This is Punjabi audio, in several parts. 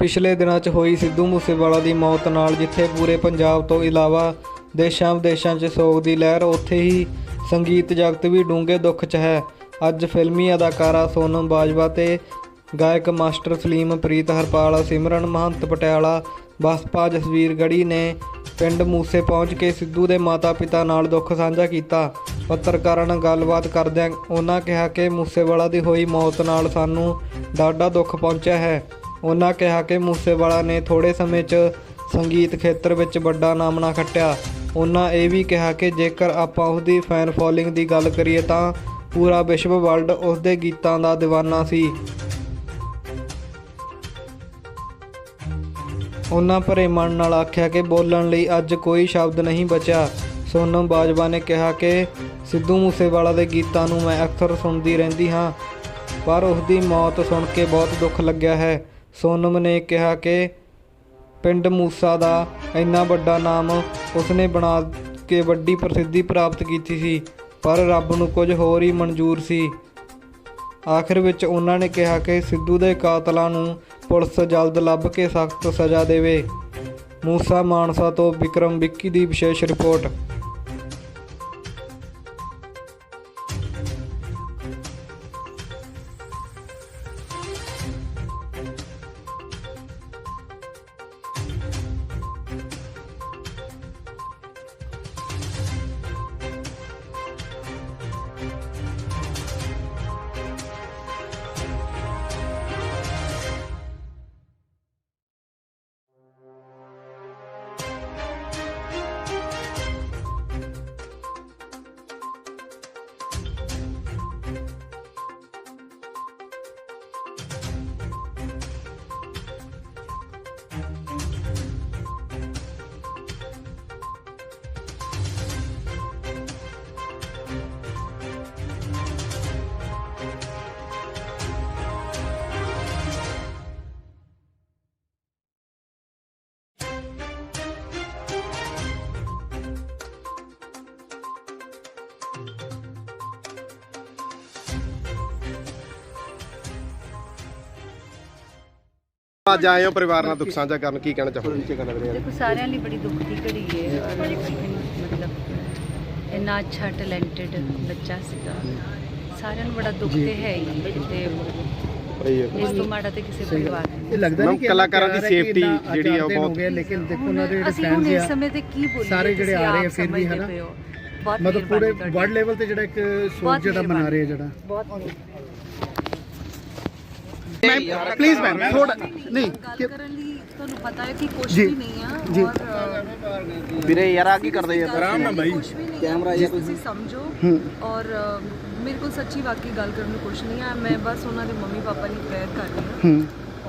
ਪਿਛਲੇ ਦਿਨਾਂ 'ਚ ਹੋਈ ਸਿੱਧੂ ਮੂਸੇਵਾਲਾ ਦੀ ਮੌਤ ਨਾਲ ਜਿੱਥੇ ਪੂਰੇ ਪੰਜਾਬ ਤੋਂ ਇਲਾਵਾ ਦੇਸ਼ਾਂ ਵਿਦੇਸ਼ਾਂ 'ਚ ਸੋਗ ਦੀ ਲਹਿਰ, ਉੱਥੇ ਹੀ ਸੰਗੀਤ ਜਗਤ ਵੀ ਡੂੰਘੇ ਦੁੱਖ 'ਚ ਹੈ। ਅੱਜ ਫਿਲਮੀ ਅਦਾਕਾਰਾ ਸੋਨਮ ਬਾਜਵਾ ਤੇ ਗਾਇਕ ਮਾਸਟਰ ਸਲੀਮ, ਪ੍ਰੀਤ ਹਰਪਾਲ, ਸਿਮਰਨ ਮਹੰਤ ਪਟਿਆਲਾ, ਬਸਪਾ ਜਸਵੀਰ ਗੜੀ ਨੇ ਪਿੰਡ ਮੂਸੇ ਪਹੁੰਚ ਕੇ ਸਿੱਧੂ ਦੇ ਮਾਤਾ-ਪਿਤਾ ਨਾਲ ਦੁੱਖ ਸਾਂਝਾ ਕੀਤਾ। ਪੱਤਰਕਾਰਾਂ ਨਾਲ ਗੱਲਬਾਤ ਕਰਦਿਆਂ ਉਹਨਾਂ ਕਿਹਾ ਕਿ ਮੂਸੇਵਾਲਾ ਦੀ ਹੋਈ ਮੌਤ ਨਾਲ ਸਾਨੂੰ ਡਾਢਾ ਦੁੱਖ ਪਹੁੰਚਿਆ ਹੈ। ਉਹਨਾਂ ਕਿਹਾ ਕਿ ਮੂਸੇਵਾਲਾ ਨੇ ਥੋੜ੍ਹੇ ਸਮੇਂ 'ਚ ਸੰਗੀਤ ਖੇਤਰ ਵਿੱਚ ਵੱਡਾ ਨਾਮਣਾ ਖੱਟਿਆ। ਉਹਨਾਂ ਇਹ ਵੀ ਕਿਹਾ ਕਿ ਜੇਕਰ ਆਪਾਂ ਉਸਦੀ ਫੈਨ ਫੋਲੋਇੰਗ ਦੀ ਗੱਲ ਕਰੀਏ ਤਾਂ ਪੂਰਾ ਵਿਸ਼ਵ ਵਰਲਡ ਉਸਦੇ ਗੀਤਾਂ ਦਾ ਦੀਵਾਨਾ ਸੀ। ਉਹਨਾਂ ਭਰੇ ਮਨ ਨਾਲ ਆਖਿਆ ਕਿ ਬੋਲਣ ਲਈ ਅੱਜ ਕੋਈ ਸ਼ਬਦ ਨਹੀਂ ਬਚਿਆ। ਸੋਨਮ ਬਾਜਵਾ ਨੇ ਕਿਹਾ ਕਿ ਸਿੱਧੂ ਮੂਸੇਵਾਲਾ ਦੇ ਗੀਤਾਂ ਨੂੰ ਮੈਂ ਅਕਸਰ ਸੁਣਦੀ ਰਹਿੰਦੀ ਹਾਂ, ਪਰ ਉਸਦੀ ਮੌਤ ਸੁਣ ਕੇ ਬਹੁਤ ਦੁੱਖ ਲੱਗਿਆ ਹੈ। ਸੋਨਮ ਨੇ ਕਿਹਾ ਕਿ ਪਿੰਡ ਮੂਸਾ ਦਾ ਇੰਨਾ ਵੱਡਾ ਨਾਮ ਉਸਨੇ ਬਣਾ ਕੇ ਵੱਡੀ ਪ੍ਰਸਿੱਧੀ ਪ੍ਰਾਪਤ ਕੀਤੀ ਸੀ, ਪਰ ਰੱਬ ਨੂੰ ਕੁਝ ਹੋਰ ਹੀ ਮਨਜ਼ੂਰ ਸੀ। ਆਖਿਰ ਵਿੱਚ ਉਹਨਾਂ ਨੇ ਕਿਹਾ ਕਿ ਸਿੱਧੂ ਦੇ ਕਾਤਲਾਂ ਨੂੰ ਪੁਲਿਸ ਜਲਦ ਲੱਭ ਕੇ ਸਖਤ ਸਜ਼ਾ ਦੇਵੇ। ਮੂਸਾ ਮਾਨਸਾ ਤੋਂ ਵਿਕਰਮ ਵਿੱਕੀ ਦੀ ਵਿਸ਼ੇਸ਼ ਰਿਪੋਰਟ। ਅੱਜ ਆਏ ਹੋ ਪਰਿਵਾਰ ਨਾਲ ਦੁੱਖ ਸਾਂਝਾ ਕਰਨ, ਕੀ ਕਹਿਣਾ ਚਾਹੋਗੇ? देखो सारे लिए बड़ी दुख की घड़ी है और मतलब इन्ना अच्छा टैलेंटेड बच्चा सीगा, सारे बड़ा दुख ते है ही ते इस तो माड़ा ते किसी परिवार ਇਹ ਲੱਗਦਾ ਨਹੀਂ ਕਿ ਕਲਾਕਾਰਾਂ ਦੀ ਸੇਫਟੀ ਜਿਹੜੀ ਆ ਉਹ ਬਹੁਤ, ਲੇਕਿਨ ਦੇਖੋ ਉਹਨਾਂ ਦੇ ਅਸੀਂ ਹੁਣ ਇਸ ਸਮੇਂ ਤੇ ਕੀ ਬੋਲੀਏ, ਸਾਰੇ ਜਿਹੜੇ ਆ ਰਹੇ ਆ ਫਿਰ ਵੀ ਹਨਾ, ਮਤਲਬ ਪੂਰੇ ਵਰਲਡ ਲੈਵਲ ਤੇ ਜਿਹੜਾ ਇੱਕ ਸੋਚ ਜਿਹੜਾ ਮਨਾ ਰਹੇ ਆ ਜਿਹੜਾ ਬਹੁਤ ਪਲੀਜ਼ ਮੈਮ ਥੋੜਾ ਨਹੀਂ ਗੱਲ ਕਰਨ ਲਈ ਤੁਹਾਨੂੰ ਪਤਾ ਹੈ ਕਿ ਕੁਝ ਵੀ ਨਹੀਂ ਆ ਔਰ ਵੀਰੇ ਯਾਰ ਆ ਕੀ ਕਰਦੇ ਯਾਰ ਆਰਾਮ ਨਾਲ ਭਾਈ कैमरा या ਤੁਸੀਂ ਸਮਝੋ ਔਰ ਮੇਰੇ ਕੋਲ ਸੱਚੀ ਵਾਕਈ ਗੱਲ ਕਰਨ ਨੂੰ ਕੁਝ ਨਹੀਂ ਆ। ਮੈਂ ਬਸ ਉਹਨਾਂ ਦੇ ਮੰਮੀ ਪਾਪਾ ਲਈ ਪ੍ਰੇਅਰ ਕਰ ਰਹੀ ਹਾਂ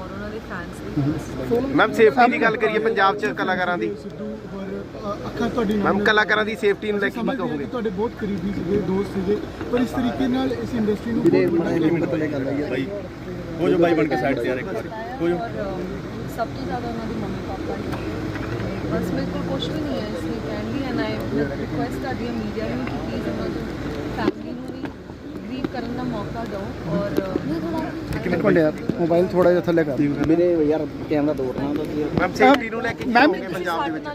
ਔਰ ਉਹਨਾਂ ਦੇ ਫੈਨਸ ਲਈ। ਮੈਮ ਸੇਫਟੀ ਦੀ ਗੱਲ ਕਰੀਏ ਪੰਜਾਬ 'ਚ ਕਲਾਕਾਰਾਂ ਦੀ, ਅੱਖਾਂ ਤੁਹਾਡੀ ਮੈਮ ਕਲਾਕਾਰਾਂ ਦੀ ਸੇਫਟੀ ਨੂੰ ਲੈ ਕੇ ਕੀ ਕਹੋਗੇ? ਤੁਹਾਡੇ ਬਹੁਤ ਕਰੀਬੀ ਸੀਗੇ, ਦੋਸਤ ਸੀਗੇ, ਪਰ ਇਸ ਤਰੀਕੇ ਨਾਲ ਇਸ ਇੰਡਸਟਰੀ ਨੂੰ ਉਹ ਜੋ ਬਾਈ ਬਣ ਕੇ ਸਾਈਡ ਤੇ ਆ ਰਿਹਾ ਇੱਕ ਵਾਰ ਉਹ ਜੋ ਸਭ ਤੋਂ ਜ਼ਿਆਦਾ ਉਹਨਾਂ ਦੇ ਮੰਮੀ ਪਾਪਾ ਨੇ। ਬਸ ਮੇਰੇ ਕੋਲ ਕੁਝ ਵੀ ਨਹੀਂ ਹੈ ਇਸ ਲਈ ਕਹਿਣ ਲਈ, ਐਂਡ ਆਈ ਰਿਕੁਐਸਟ ਕਰਦੀ ਹਾਂ ਮੀਡੀਆ ਨੂੰ ਕਿ ਪਲੀਜ਼ ਉਹਨਾਂ ਦੀ ਫੈਮਿਲੀ ਨੂੰ ਵੀ ਗਰੀਵ ਕਰਨ ਦਾ ਮੌਕਾ ਦਿਓ। ਔਰ ਇੱਕ ਮਿੰਟ ਯਾਰ ਮੋਬਾਈਲ ਥੋੜਾ ਜਿਹਾ ਥੱਲੇ ਕਰ ਮੇਰੇ ਯਾਰ ਕੈਮਰਾ ਤੋੜਨਾ ਮੈਮ ਸੇਫਟੀ ਨੂੰ ਲੈ ਕੇ ਕੀ ਮੈਮ, ਕਹੋਗੇ ਪੰਜਾਬ ਦੇ ਵਿੱਚ?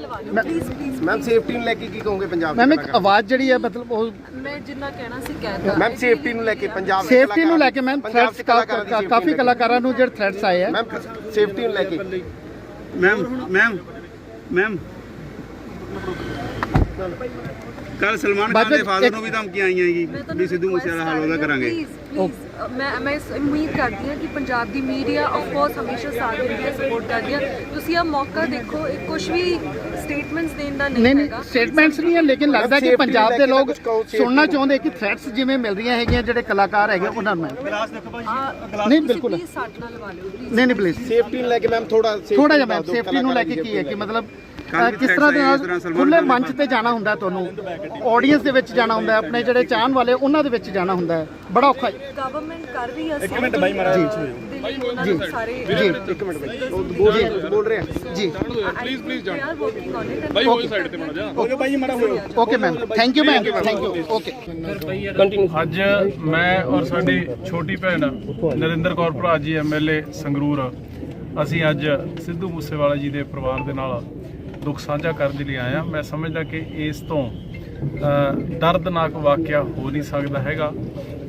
ਪਲੀਜ਼ ਪਲੀਜ਼ ਮੈਮ ਸੇਫਟੀ ਨੂੰ ਲੈ ਕੇ ਕੀ ਕਹੋਗੇ ਪੰਜਾਬ ਦੇ ਮੈਮ ਇੱਕ ਕਲਾਕਾਰਾਂ? ਆਵਾਜ਼ ਜਿਹੜੀ ਹੈ ਮਤਲਬ ਉਹ ਮੈਂ ਜਿੰਨਾ ਕਹਿਣਾ ਸੀ ਕਹਿਤਾ। ਮੈਮ ਸੇਫਟੀ ਨੂੰ ਲੈ ਕੇ ਪੰਜਾਬ ਦੇ ਸੇਫਟੀ ਨੂੰ ਲੈ ਕੇ ਮੈਮ ਪੰਜਾਬ ਦੇ ਥ੍ਰੈਟਸ ਕਲਾਕਾਰਾਂ ਦੀ safety ਕਾਫੀ ਨੂੰ ਲੈ ਕੇ। ਕਲਾਕਾਰਾਂ ਨੂੰ ਜਿਹੜੇ ਥ੍ਰੈਟਸ ਆਏ ਆ ਮੈਮ ਸੇਫਟੀ ਨੂੰ ਲੈ ਕੇ ਮੈਮ ਕੱਲ ਸਲਮਾਨ ਖਾਨ ਦੇ ਫਾਦਰ ਨੂੰ ਵੀ ਧਮਕੀਆਂ ਆਈਆਂ ਜੀ ਵੀ ਸਿੱਧੂ ਮੂਸੇਵਾਲਾ ਹਾਲ ਉਹਦਾ ਕਰਾਂਗੇ। ਮੈਂ ਉਮੀਦ ਕਰਦੀ ਹਾਂ ਕਿ ਪੰਜਾਬ ਦੀ ਮੀਡੀਆ ਆਫ ਕੋਰਸ ਹਮੇਸ਼ਾ ਸਾਥ ਦਿੰਦੀ ਹੈ, ਸਪੋਰਟ ਕਰਦੀ ਹੈ। ਤੁਸੀਂ ਆ ਮੌਕਾ ਦੇਖੋ, ਇਹ ਕੁਝ ਵੀ ਸਟੇਟਮੈਂਟਸ ਦੇਣ ਦਾ ਨਹੀਂ ਨਹੀਂ ਹੈਗਾ। ਸਟੇਟਮੈਂਟਸ ਨਹੀਂ ਹੈ, ਲੇਕਿਨ ਲੱਗਦਾ ਕਿ ਪੰਜਾਬ ਦੇ ਲੋਕ ਸੁਣਨਾ ਚਾਹੁੰਦੇ ਕਿ ਥ੍ਰੈਟਸ ਜਿਵੇਂ ਮਿਲ ਰਹੀਆਂ ਹੈਗੀਆਂ ਜਿਹੜੇ ਕਲਾਕਾਰ ਹੈਗੇ ਉਹਨਾਂ ਨੂੰ। ਨਹੀਂ ਬਿਲਕੁਲ ਸਾਡੇ ਨਾਲ ਲਵਾ ਲਿਓ please। ਨਹੀਂ ਪਲੀਜ਼ ਸੇਫਟੀ ਨੂੰ ਲੈ ਕੇ ਮੈਮ ਥੋੜਾ ਥੋੜਾ ਜਿਹਾ ਮੈਮ ਸੇਫਟੀ ਨੂੰ ਲੈ ਕੇ ਕੀ ਹੈ ਕਿ ਮਤਲਬ ਕਿਸ ਤਰ੍ਹਾਂ ਦੇ ਨਾਲ ਖੁੱਲੇ ਮੰਚ ਤੇ ਜਾਣਾ ਹੁੰਦਾ, ਤੁਹਾਨੂੰ ਆਡੀਅנס ਦੇ ਵਿੱਚ ਜਾਣਾ ਹੁੰਦਾ, ਆਪਣੇ ਜਿਹੜੇ ਚਾਹਣ ਵਾਲੇ ਉਹਨਾਂ ਦੇ ਵਿੱਚ ਜਾਣਾ ਹੁੰਦਾ ਹੈ, ਬੜਾ ਔਖਾ ਹੈ। ਗਵਰਨਮੈਂਟ ਕਰ ਰਹੀ ਹੈ। ਇੱਕ ਮਿੰਟ ਬਾਈ ਮਾਰਾ ਜੀ ਸਾਰੇ ਜੀ ਇੱਕ ਮਿੰਟ ਬੋਲ ਰਹੇ ਆ ਜੀ ਪਲੀਜ਼ ਜਾਣ ਬਾਈ ਹੋਰ ਸਾਈਡ ਤੇ ਮਾੜਾ ਜਾ ਹੋ ਜਾ ਬਾਈ ਮਾੜਾ ਹੋਇਓ। Okay ma'am thank you ma'am thank you okay. ਅੱਜ ਮੈਂ ਔਰ ਸਾਡੀ ਛੋਟੀ ਭੈਣ ਨਰਿੰਦਰ ਕੌਰ ਭਰਾ ਜੀ MLA ਸੰਗਰੂਰ, ਅਸੀਂ ਅੱਜ ਸਿੱਧੂ ਮੂਸੇਵਾਲਾ ਜੀ ਦੇ ਪਰਿਵਾਰ ਦੇ ਨਾਲ ਦੁੱਖ ਸਾਂਝਾ ਕਰਨ ਦੇ ਲਈ ਆਏ ਹਾਂ। ਮੈਂ ਸਮਝਦਾ ਕਿ ਇਸ ਤੋਂ ਦਰਦਨਾਕ ਵਾਕਿਆ ਹੋ ਨਹੀਂ ਸਕਦਾ ਹੈਗਾ।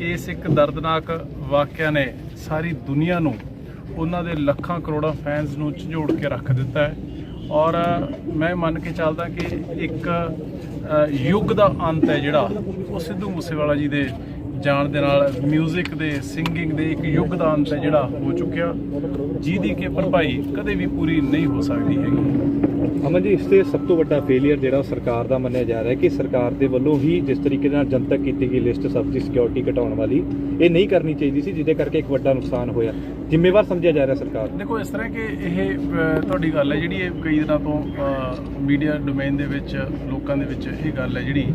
ਇਸ ਇੱਕ ਦਰਦਨਾਕ ਵਾਕਿਆ ਨੇ ਸਾਰੀ ਦੁਨੀਆ ਨੂੰ, ਉਹਨਾਂ ਦੇ ਲੱਖਾਂ ਕਰੋੜਾਂ ਫੈਨਸ ਨੂੰ ਝੰਜੋੜ ਕੇ ਰੱਖ ਦਿੱਤਾ ਹੈ। ਔਰ ਮੈਂ ਮੰਨ ਕੇ ਚੱਲਦਾ ਕਿ ਇੱਕ ਯੁੱਗ ਦਾ ਅੰਤ ਹੈ ਜਿਹੜਾ ਉਹ ਸਿੱਧੂ ਮੂਸੇਵਾਲਾ ਜੀ ਦੇ ਜਾਣ ਦੇ ਨਾਲ, ਮਿਊਜ਼ਿਕ ਦੇ, ਸਿੰਗਿੰਗ ਦੇ ਇੱਕ ਯੁੱਗ ਦਾ ਅੰਤ ਹੈ ਜਿਹੜਾ ਹੋ ਚੁੱਕਿਆ, ਜਿਹਦੀ ਕਿ ਭਰਪਾਈ ਕਦੇ ਵੀ ਪੂਰੀ ਨਹੀਂ ਹੋ ਸਕਦੀ ਹੈਗੀ। ਅਮਨ ਜੀ, ਇਸ ਤੇ ਸਭ ਤੋਂ ਵੱਡਾ ਫੇਲੀਅਰ ਜਿਹੜਾ ਸਰਕਾਰ ਦਾ ਮੰਨਿਆ ਜਾ ਰਿਹਾ ਕਿ ਸਰਕਾਰ ਦੇ ਵੱਲੋਂ ਹੀ ਜਿਸ ਤਰੀਕੇ ਨਾਲ ਜਨਤਕ ਕੀਤੀ ਗਈ ਲਿਸਟ ਸਬਜ਼ੀ ਸਿਕਿਉਰਿਟੀ ਘਟਾਉਣ ਵਾਲੀ, ਇਹ ਨਹੀਂ ਕਰਨੀ ਚਾਹੀਦੀ ਸੀ, ਜਿਹਦੇ ਕਰਕੇ ਇੱਕ ਵੱਡਾ ਨੁਕਸਾਨ ਹੋਇਆ। ਜ਼ਿੰਮੇਵਾਰ ਸਮਝਿਆ ਜਾ ਰਿਹਾ ਸਰਕਾਰ। ਦੇਖੋ, ਇਸ ਤਰ੍ਹਾਂ ਕਿ ਇਹ ਤੁਹਾਡੀ ਗੱਲ ਹੈ ਜਿਹੜੀ ਇਹ ਕਈ ਦਿਨਾਂ ਤੋਂ ਮੀਡੀਆ ਡੋਮੇਨ ਦੇ ਵਿੱਚ ਲੋਕਾਂ ਦੇ ਵਿੱਚ ਇਹ ਗੱਲ ਹੈ ਜਿਹੜੀ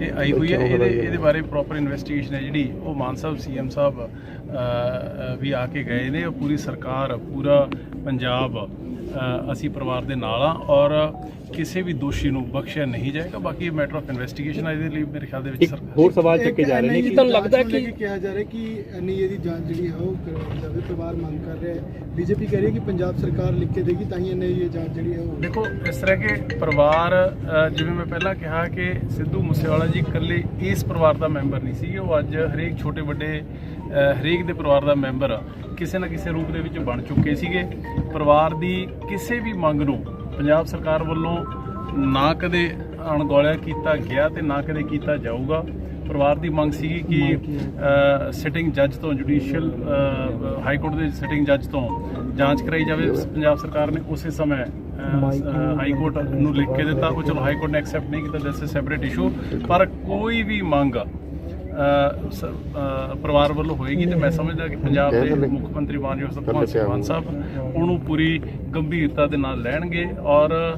ਇਹ ਆਈ ਹੋਈ ਹੈ। ਇਹਦੇ ਬਾਰੇ ਪ੍ਰੋਪਰ ਇਨਵੈਸਟੀਗੇਸ਼ਨ ਹੈ ਜਿਹੜੀ ਉਹ ਮਾਨ ਸਾਹਿਬ CM ਸਾਹਿਬ ਵੀ ਆ ਕੇ ਗਏ ਨੇ। ਉਹ ਪੂਰੀ ਸਰਕਾਰ, ਪੂਰਾ ਪੰਜਾਬ ਅਸੀਂ ਪਰਿਵਾਰ ਦੇ ਨਾਲ ਆ ਔਰ ਕਿਸੇ ਵੀ ਦੋਸ਼ੀ ਨੂੰ ਬਖਸ਼ਿਆ ਨਹੀਂ ਜਾਏਗਾ। ਬਾਕੀ ਮੈਟਰ ਆਫ ਇਨਵੈਸਟੀਗੇਸ਼ਨ ਹੈ, ਇਹਦੇ ਲਈ ਮੇਰੇ ਖਿਆਲ ਦੇ ਵਿੱਚ ਹੋਰ ਸਵਾਲ ਚੱਕੇ ਜਾ ਰਹੇ ਨੇ ਕਿ ਤੁਹਾਨੂੰ ਲੱਗਦਾ ਹੈ ਕਿ ਕਿਹਾ ਜਾ ਰਿਹਾ ਕਿ NIA ਦੀ ਜਾਂਚ ਜਿਹੜੀ ਹੈ ਉਹ ਕਰਵਾਈ ਜਾਵੇ, ਪਰਿਵਾਰ ਮੰਗ ਕਰ ਰਿਹਾ ਹੈ। BJP ਕਹਿ ਰਹੀ ਹੈ ਕਿ ਪੰਜਾਬ ਸਰਕਾਰ ਲਿਖ ਕੇ ਦੇਗੀ ਤਾਂ ਹੀ NIA ਜਾਂਚ ਜਿਹੜੀ ਹੈ ਉਹ। ਦੇਖੋ, ਇਸ ਤਰ੍ਹਾਂ ਕਿ ਪਰਿਵਾਰ, ਜਿਵੇਂ ਮੈਂ ਪਹਿਲਾਂ ਕਿਹਾ ਕਿ ਸਿੱਧੂ ਮੂਸੇਵਾਲਾ ਜੀ ਇਕੱਲੇ ਇਸ ਪਰਿਵਾਰ ਦਾ ਮੈਂਬਰ ਨਹੀਂ ਸੀ, ਉਹ ਅੱਜ ਹਰੇਕ ਛੋਟੇ ਵੱਡੇ ਹਰੇਕ ਦੇ ਪਰਿਵਾਰ ਦਾ ਮੈਂਬਰ ਕਿਸੇ ਨਾ ਕਿਸੇ ਰੂਪ ਦੇ ਵਿੱਚ ਬਣ ਚੁੱਕੇ ਸੀਗੇ। ਪਰਿਵਾਰ ਦੀ ਕਿਸੇ ਵੀ ਮੰਗ ਨੂੰ ਪੰਜਾਬ ਸਰਕਾਰ ਵੱਲੋਂ ਨਾ ਕਦੇ ਅਣਗੌਲਿਆ ਕੀਤਾ ਗਿਆ ਤੇ ਨਾ ਕਦੇ ਕੀਤਾ ਜਾਊਗਾ। ਪਰਿਵਾਰ ਦੀ ਮੰਗ ਸੀਗੀ ਕਿ ਸਿਟਿੰਗ ਜੱਜ ਤੋਂ, ਜੁਡੀਸ਼ੀਅਲ ਹਾਈ ਕੋਰਟ ਦੇ ਸਿਟਿੰਗ ਜੱਜ ਤੋਂ ਜਾਂਚ ਕਰਾਈ ਜਾਵੇ। ਪੰਜਾਬ ਸਰਕਾਰ ਨੇ ਉਸੇ ਸਮੇਂ ਹਾਈ ਕੋਰਟ ਨੂੰ ਲਿਖ ਕੇ ਦਿੱਤਾ। ਉਹ ਚਲੋ ਹਾਈ ਕੋਰਟ ਨੇ ਐਕਸੈਪਟ ਨਹੀਂ ਕੀਤਾ, ਦੈਟਸ ਅ ਸੈਪਰੇਟ ਇਸ਼ੂ। ਪਰ ਕੋਈ ਵੀ ਮੰਗ ਪਰਿਵਾਰ ਵੱਲੋਂ ਹੋਏਗੀ ਤੇ ਮੈਂ ਸਮਝਦਾ ਕਿ ਪੰਜਾਬ ਦੇ ਮੁੱਖ ਮੰਤਰੀ ਮਾਨਯੋਗ ਭਗਵੰਤ ਸਿੰਘ ਮਾਨ ਸਾਹਿਬ ਉਹਨੂੰ ਪੂਰੀ ਗੰਭੀਰਤਾ ਦੇ ਨਾਲ ਲੈਣਗੇ ਔਰ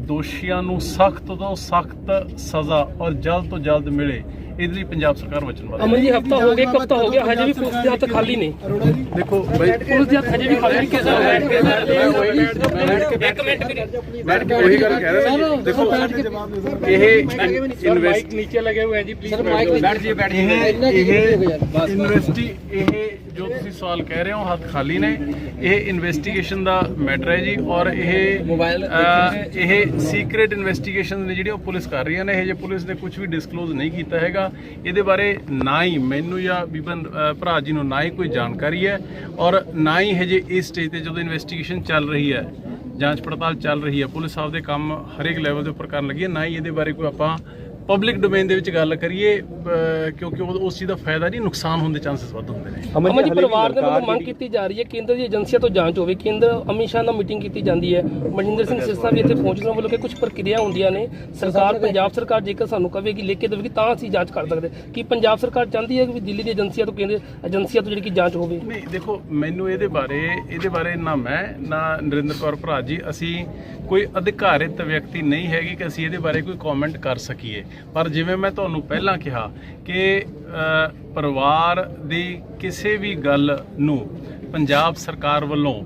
ਦੋਸ਼ੀਆਂ ਨੂੰ ਸਖਤ ਤੋਂ ਸਖਤ ਸਜ਼ਾ ਔਰ ਜਲਦ ਤੋਂ ਜਲਦ ਮਿਲੇ, ਇਹਦੇ ਲਈ ਪੰਜਾਬ ਸਰਕਾਰ ਵਚਨਬੱਧ ਹੈ। ਅਮਨ ਜੀ, ਹਫਤਾ ਹੋ ਗਿਆ, ਇੱਕ ਹਫਤਾ ਹੋ ਗਿਆ, ਹਜੇ ਵੀ ਪੁਲਿਸ ਦੇ ਹੱਥ ਖਾਲੀ ਨੇ। ਦੇਖੋ ਪੁਲਿਸ ਦੇ ਹੱਥ ਹਜੇ ਵੀ ਖਾਲੀ ਨੇ। ਬੈਠ ਕੇ ਉਹੀ ਗੱਲ ਕਹਿ ਰਹੇ ਨੇ। ਦੇਖੋ, ਇਹ ਮਾਈਕ ਨੀਚੇ ਲਗੇ ਹੋਏ ਜੀ, ਪਲੀਜ਼ ਬੈਠ ਜੀ ਇਹ ਜੋ ਤੁਸੀਂ ਸਵਾਲ ਕਹਿ ਰਹੇ ਹੋ ਹੱਥ ਖਾਲੀ ਨੇ। ਇਹ ਇਨਵੈਸਟੀਗੇਸ਼ਨ ਦਾ ਮੈਟਰ ਹੈ ਜੀ ਔਰ ਇਹ ਸੀਕ੍ਰੇਟ ਇਨਵੈਸਟੀਗੇਸ਼ਨ ਨੇ ਜਿਹੜੀ ਉਹ ਪੁਲਿਸ ਕਰ ਰਹੀ ਹੈ ਨੇ। ਇਹ ਜੇ ਪੁਲਿਸ ਨੇ ਕੁਝ ਵੀ ਡਿਸਕਲੋਜ਼ ਨਹੀਂ ਕੀਤਾ ਹੈਗਾ, ਇਹਦੇ ਬਾਰੇ ਨਾ ਹੀ ਮੈਨੂੰ ਜਾਂ ਬੀਬਨ ਭਰਾ ਜੀ ਨੂੰ ਨਾ ਹੀ ਕੋਈ ਜਾਣਕਾਰੀ ਹੈ ਔਰ ਨਾ ਹੀ ਹਜੇ ਇਸ ਸਟੇਜ ਤੇ ਜਦੋਂ ਇਨਵੈਸਟੀਗੇਸ਼ਨ ਚੱਲ ਰਹੀ ਹੈ, ਜਾਂਚ ਪੜਤਾਲ ਚੱਲ ਰਹੀ ਹੈ, ਪੁਲਿਸ ਆਪਦੇ ਕੰਮ ਹਰੇਕ ਲੈਵਲ ਦੇ ਉੱਪਰ ਕਰਨ ਲੱਗੀ ਹੈ, ਨਾ ਹੀ ਇਹਦੇ ਬਾਰੇ ਕੋਈ ਆਪਾਂ ਪਬਲਿਕ ਡੋਮੇਨ ਦੇ ਵਿੱਚ ਗੱਲ ਕਰੀਏ ਕਿਉਂਕਿ ਉਸ ਚੀਜ਼ ਦਾ ਫਾਇਦਾ ਨਹੀਂ, ਨੁਕਸਾਨ ਹੋਣ ਦੇ ਚਾਂਸਸ ਵੱਧ ਹੁੰਦੇ ਨੇ। ਅਮਨ ਜੀ, ਪਰਿਵਾਰ ਦੇ ਵੱਲੋਂ ਮੰਗ ਕੀਤੀ ਜਾ ਰਹੀ ਹੈ ਕੇਂਦਰ ਦੀ ਏਜੰਸੀਆਂ ਤੋਂ ਜਾਂਚ ਹੋਵੇ। ਕੇਂਦਰ ਅਮਿਤ ਸ਼ਾਹ ਨਾਲ ਮੀਟਿੰਗ ਕੀਤੀ ਜਾਂਦੀ ਹੈ, ਮਨਜਿੰਦਰ ਸਿੰਘ ਸਿਰਸਾ ਵੀ ਇੱਥੇ ਪਹੁੰਚਣ ਵੱਲੋਂ ਕਿ ਕੁਝ ਪ੍ਰਕਿਰਿਆ ਹੁੰਦੀਆਂ ਨੇ। ਸਰਕਾਰ, ਪੰਜਾਬ ਸਰਕਾਰ ਜੇਕਰ ਸਾਨੂੰ ਕਹੇਗੀ, ਲਿਖ ਕੇ ਦੇਵੇਗੀ ਤਾਂ ਅਸੀਂ ਜਾਂਚ ਕਰ ਸਕਦੇ। ਕਿ ਪੰਜਾਬ ਸਰਕਾਰ ਚਾਹੁੰਦੀ ਹੈ ਕਿ ਦਿੱਲੀ ਦੀ ਏਜੰਸੀਆਂ ਤੋਂ, ਕੇਂਦਰ ਏਜੰਸੀਆਂ ਤੋਂ ਜਿਹੜੀ ਕਿ ਜਾਂਚ ਹੋਵੇ? ਨਹੀਂ, ਦੇਖੋ, ਮੈਨੂੰ ਇਹਦੇ ਬਾਰੇ ਨਾ ਮੈਂ ਨਾ ਨਰਿੰਦਰ ਕੌਰ ਭਰਾ ਜੀ, ਅਸੀਂ ਕੋਈ ਅਧਿਕਾਰਿਤ ਵਿਅਕਤੀ ਨਹੀਂ ਹੈਗੀ ਕਿ ਅਸੀਂ ਇਹਦੇ ਬਾਰੇ ਕੋਈ ਕਮੈਂਟ ਕਰ ਸਕੀਏ। ਪਰ ਜਿਵੇਂ ਮੈਂ ਤੁਹਾਨੂੰ ਪਹਿਲਾਂ ਕਿਹਾ ਕਿ ਪਰਿਵਾਰ ਦੀ ਕਿਸੇ ਵੀ ਗੱਲ ਨੂੰ ਪੰਜਾਬ ਸਰਕਾਰ ਵੱਲੋਂ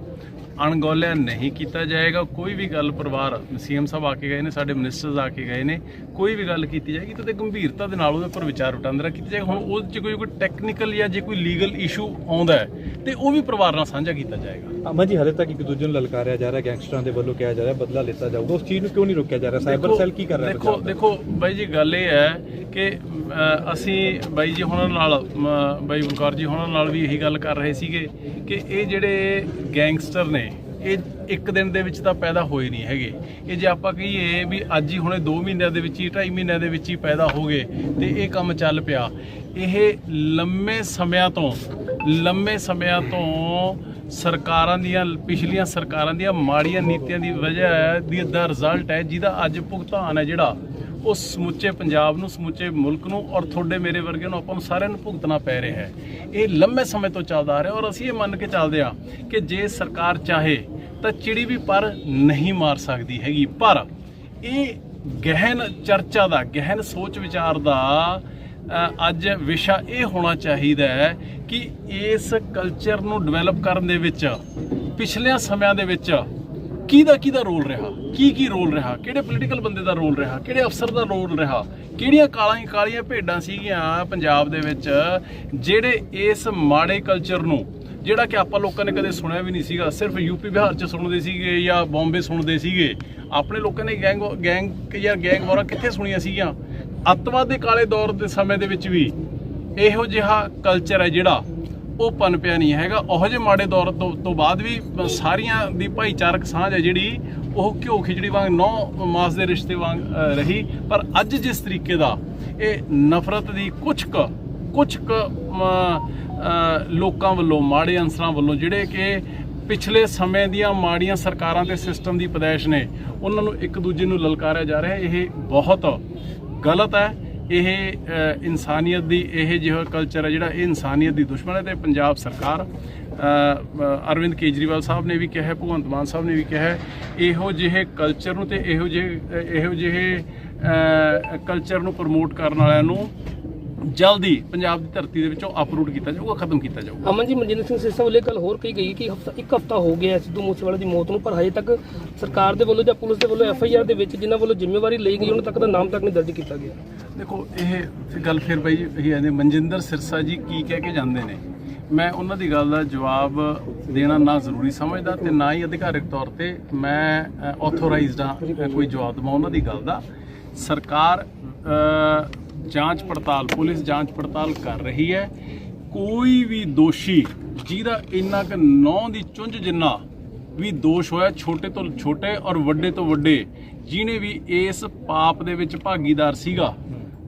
ਅਣਗੌਲਿਆ ਨਹੀਂ ਕੀਤਾ ਜਾਏਗਾ। ਕੋਈ ਵੀ ਗੱਲ ਪਰਿਵਾਰ, CM ਸਾਹਿਬ ਆ ਕੇ ਗਏ ਨੇ, ਸਾਡੇ ਮਿਨਿਸਟਰਸ ਆ ਕੇ ਗਏ ਨੇ, ਕੋਈ ਵੀ ਗੱਲ ਕੀਤੀ ਜਾਏਗੀ ਤਾਂ ਗੰਭੀਰਤਾ ਦੇ ਨਾਲ ਉਹਦੇ ਉੱਪਰ ਵਿਚਾਰ ਵਟਾਂਦਰਾ ਕੀਤਾ ਜਾਏਗਾ। ਹੁਣ ਉਹ 'ਚ ਕੋਈ ਟੈਕਨੀਕਲ ਜਾਂ ਜੇ ਕੋਈ ਲੀਗਲ ਇਸ਼ੂ ਆਉਂਦਾ ਹੈ ਤੇ ਉਹ ਵੀ ਪਰਿਵਾਰ ਨਾਲ ਸਾਂਝਾ ਕੀਤਾ ਜਾਏਗਾ। ਅਮਨ ਜੀ, ਹਾਲੇ ਤੱਕ ਇੱਕ ਦੂਜੇ ਨੂੰ ਲਲਕਾਰਿਆ ਜਾ ਰਿਹਾ, ਗੈਂਗਸਟਰਾਂ ਦੇ ਵੱਲੋਂ ਕਿਹਾ ਜਾ ਰਿਹਾ ਬਦਲਾ ਲਿੱਤਾ ਜਾਊਗਾ, ਉਸ ਚੀਜ਼ ਨੂੰ ਕਿਉਂ ਨਹੀਂ ਰੋਕਿਆ ਜਾ ਰਿਹਾ? ਸਾਈਬਰ ਸੈੱਲ ਕੀ ਕਰ ਰਿਹਾ? ਦੇਖੋ ਬਾਈ ਜੀ, ਗੱਲ ਇਹ ਹੈ ਕਿ ਅਸੀਂ ਬਾਈ ਜੀ ਹੁਣਾਂ ਨਾਲ, ਬਾਈ ਵਕਾਰ ਜੀ ਹੁਣਾਂ ਨਾਲ ਵੀ ਇਹੀ ਗੱਲ ਕਰ ਰਹੇ ਸੀਗੇ ਕਿ ਇਹ ਜਿਹੜੇ ਗੈਂਗਸਟਰ ਨੇ ਇਹ ਇੱਕ ਦਿਨ ਦੇ ਵਿੱਚ ਤਾਂ ਪੈਦਾ ਹੋਏ ਨਹੀਂ ਹੈਗੇ। ਇਹ ਜੇ ਆਪਾਂ ਕਹੀਏ ਵੀ ਅੱਜ ਹੀ ਹੁਣੇ 2 ਮਹੀਨਿਆਂ ਦੇ ਵਿੱਚ ਹੀ, 2.5 ਮਹੀਨਿਆਂ ਦੇ ਵਿੱਚ ਹੀ ਪੈਦਾ ਹੋ ਗਏ ਤੇ ਇਹ ਕੰਮ ਚੱਲ ਪਿਆ। ਇਹ ਲੰਮੇ ਸਮਿਆਂ ਤੋਂ ਸਰਕਾਰਾਂ ਦੀਆਂ, ਪਿਛਲੀਆਂ ਸਰਕਾਰਾਂ ਦੀਆਂ ਮਾੜੀਆਂ ਨੀਤੀਆਂ ਦੀ ਵਜ੍ਹਾ ਦਾ ਰਿਜ਼ਲਟ ਹੈ, ਜਿਹਦਾ ਅੱਜ ਭੁਗਤਾਨ ਹੈ ਜਿਹੜਾ ਉਹ ਸਮੁੱਚੇ ਪੰਜਾਬ ਨੂੰ, ਸਮੁੱਚੇ ਮੁਲਕ ਨੂੰ ਔਰ ਤੁਹਾਡੇ ਮੇਰੇ ਵਰਗੇ ਨੂੰ, ਆਪਾਂ ਨੂੰ ਸਾਰਿਆਂ ਨੂੰ ਭੁਗਤਣਾ ਪੈ ਰਿਹਾ ਹੈ। ਇਹ ਲੰਮੇ ਸਮੇਂ ਤੋਂ ਚੱਲਦਾ ਆ ਰਿਹਾ ਔਰ ਅਸੀਂ ਇਹ ਮੰਨ ਕੇ ਚੱਲਦੇ ਹਾਂ ਕਿ ਜੇ ਸਰਕਾਰ ਚਾਹੇ ਤਾਂ ਚਿੜੀ ਵੀ ਪਰ ਨਹੀਂ ਮਾਰ ਸਕਦੀ ਹੈਗੀ। ਪਰ ਇਹ ਗਹਿਨ ਚਰਚਾ ਦਾ, ਗਹਿਨ ਸੋਚ ਵਿਚਾਰ ਦਾ ਅੱਜ ਵਿਸ਼ਾ ਇਹ ਹੋਣਾ ਚਾਹੀਦਾ ਹੈ ਕਿ ਇਸ ਕਲਚਰ ਨੂੰ ਡਿਵੈਲਪ ਕਰਨ ਦੇ ਵਿੱਚ ਪਿਛਲੇ ਸਮਿਆਂ ਦੇ ਵਿੱਚ ਕਿਹਦਾ ਰੋਲ ਰਿਹਾ, ਕੀ ਰੋਲ ਰਿਹਾ, ਕਿਹੜੇ ਪੋਲੀਟੀਕਲ ਬੰਦੇ ਦਾ ਰੋਲ ਰਿਹਾ, ਕਿਹੜੇ ਅਫਸਰ ਦਾ ਰੋਲ ਰਿਹਾ, ਕਿਹੜੀਆਂ ਕਾਲੀਆਂ ਭੇਡਾਂ ਸੀਗੀਆਂ ਪੰਜਾਬ ਦੇ ਵਿੱਚ ਜਿਹੜੇ ਇਸ ਮਾੜੇ ਕਲਚਰ ਨੂੰ ਜਿਹੜਾ ਕਿ ਆਪਾਂ ਲੋਕਾਂ ਨੇ ਕਦੇ ਸੁਣਿਆ ਵੀ ਨਹੀਂ ਸੀਗਾ। ਸਿਰਫ ਯੂਪੀ ਬਿਹਾਰ 'ਚ ਸੁਣਦੇ ਸੀਗੇ ਜਾਂ ਬੰਬੇ ਸੁਣਦੇ ਸੀਗੇ। ਆਪਣੇ ਲੋਕਾਂ ਨੇ ਗੈਂਗ ਵਾਰਾਂ ਕਿੱਥੇ ਸੁਣੀਆਂ ਸੀਗੀਆਂ। ਅੱਤਵਾਦ ਦੇ ਕਾਲੇ ਦੌਰ ਦੇ ਸਮੇਂ ਦੇ ਵਿੱਚ ਵੀ ਇਹੋ ਜਿਹਾ ਕਲਚਰ ਹੈ ਜਿਹੜਾ ਉਹ ਪਨਪਿਆ ਨਹੀਂ ਹੈਗਾ। ਉਹੋ ਜਿਹੇ ਮਾੜੇ ਦੌਰ ਤੋਂ ਬਾਅਦ ਵੀ ਸਾਰੀਆਂ ਦੀ ਭਾਈਚਾਰਕ ਸਾਂਝ ਹੈ ਜਿਹੜੀ ਉਹ ਘਿਓ ਖਿਚੜੀ ਵਾਂਗ 9 ਮਾਸ ਦੇ ਰਿਸ਼ਤੇ ਵਾਂਗ ਰਹੀ। ਪਰ ਅੱਜ ਜਿਸ ਤਰੀਕੇ ਦਾ ਇਹ ਨਫ਼ਰਤ ਦੀ ਕੁਛ ਕੁ ਲੋਕਾਂ ਵੱਲੋਂ, ਮਾੜੇ ਅੰਸਰਾਂ ਵੱਲੋਂ, ਜਿਹੜੇ ਕਿ ਪਿਛਲੇ ਸਮੇਂ ਦੀਆਂ ਮਾੜੀਆਂ ਸਰਕਾਰਾਂ ਤੇ ਸਿਸਟਮ ਦੀ ਪੈਦਾਇਸ਼ ਨੇ, ਉਹਨਾਂ ਨੂੰ ਇੱਕ ਦੂਜੇ ਨੂੰ ਲਲਕਾਰਿਆ ਜਾ ਰਿਹਾ, ਇਹ ਬਹੁਤ ਗਲਤ ਹੈ। ਇਹ ਇਨਸਾਨੀਅਤ ਦੀ ਇਹ ਜਿਹੜਾ ਕਲਚਰ ਹੈ ਜਿਹੜਾ ਇਹ ਇਨਸਾਨੀਅਤ ਦੀ ਦੁਸ਼ਮਣ ਹੈ। ਤੇ ਪੰਜਾਬ ਸਰਕਾਰ, ਅਰਵਿੰਦ ਕੇਜਰੀਵਾਲ ਸਾਹਿਬ ਨੇ ਵੀ ਕਿਹਾ, ਭਗਵੰਤ ਮਾਨ ਸਾਹਿਬ ਨੇ ਵੀ ਕਿਹਾ, ਇਹੋ ਜਿਹੇ ਕਲਚਰ ਨੂੰ ਤੇ ਇਹੋ ਜਿਹੇ ਕਲਚਰ ਨੂੰ ਪ੍ਰਮੋਟ ਕਰਨ ਵਾਲਿਆਂ ਨੂੰ ਜਲਦੀ ਪੰਜਾਬ ਦੀ ਧਰਤੀ ਦੇ ਵਿੱਚੋਂ ਅਪਰੂਟ ਕੀਤਾ ਜਾਊਗਾ, ਖਤਮ ਕੀਤਾ ਜਾਊਗਾ। ਅਮਨ ਜੀ, ਮਨਜਿੰਦਰ ਸਿੰਘ ਸਿਰਸਾ ਵੱਲੋਂ ਗੱਲ ਹੋਰ ਕਹੀ ਗਈ ਕਿ ਇੱਕ ਹਫ਼ਤਾ ਹੋ ਗਿਆ ਸਿੱਧੂ ਮੂਸੇਵਾਲਾ ਦੀ ਮੌਤ ਨੂੰ, ਪਰ ਹਜੇ ਤੱਕ ਸਰਕਾਰ ਦੇ ਵੱਲੋਂ ਜਾਂ ਪੁਲਿਸ ਦੇ ਵੱਲੋਂ FIR ਦੇ ਵਿੱਚ ਜਿਨ੍ਹਾਂ ਵੱਲੋਂ ਜ਼ਿੰਮੇਵਾਰੀ ਲਈ ਗਈ ਉਹਨਾਂ ਤੱਕ ਦਾ ਨਾਮ ਤੱਕ ਨਹੀਂ ਦਰਜ ਕੀਤਾ ਗਿਆ। ਦੇਖੋ, ਇਹ ਗੱਲ ਫਿਰ ਬਈ ਇਹ ਹੈ, ਮਨਜਿੰਦਰ ਸਿਰਸਾ ਜੀ ਕੀ ਕਹਿ ਕੇ ਜਾਂਦੇ ਨੇ, ਮੈਂ ਉਹਨਾਂ ਦੀ ਗੱਲ ਦਾ ਜਵਾਬ ਦੇਣਾ ਨਾ ਜ਼ਰੂਰੀ ਸਮਝਦਾ ਤੇ ਨਾ ਹੀ ਅਧਿਕਾਰਿਕ ਤੌਰ ਤੇ ਮੈਂ ਆਥੋਰਾਈਜ਼ਡ ਹਾਂ ਕੋਈ ਜਵਾਬ ਦੇਵਾਂ ਉਹਨਾਂ ਦੀ ਗੱਲ ਦਾ। ਸਰਕਾਰ ਜਾਂਚ ਪੜਤਾਲ, ਪੁਲਿਸ ਜਾਂਚ ਪੜਤਾਲ ਕਰ ਰਹੀ ਹੈ। ਕੋਈ ਵੀ ਦੋਸ਼ੀ ਜਿਹਦਾ ਇੰਨਾ ਕੁ 9 ਦੀ ਚੁੰਝ ਜਿੰਨਾ ਵੀ ਦੋਸ਼ ਹੋਇਆ, ਛੋਟੇ ਤੋਂ ਛੋਟੇ ਔਰ ਵੱਡੇ ਤੋਂ ਵੱਡੇ, ਜਿਹਨੇ ਵੀ ਇਸ ਪਾਪ ਦੇ ਵਿੱਚ ਭਾਗੀਦਾਰ ਸੀਗਾ,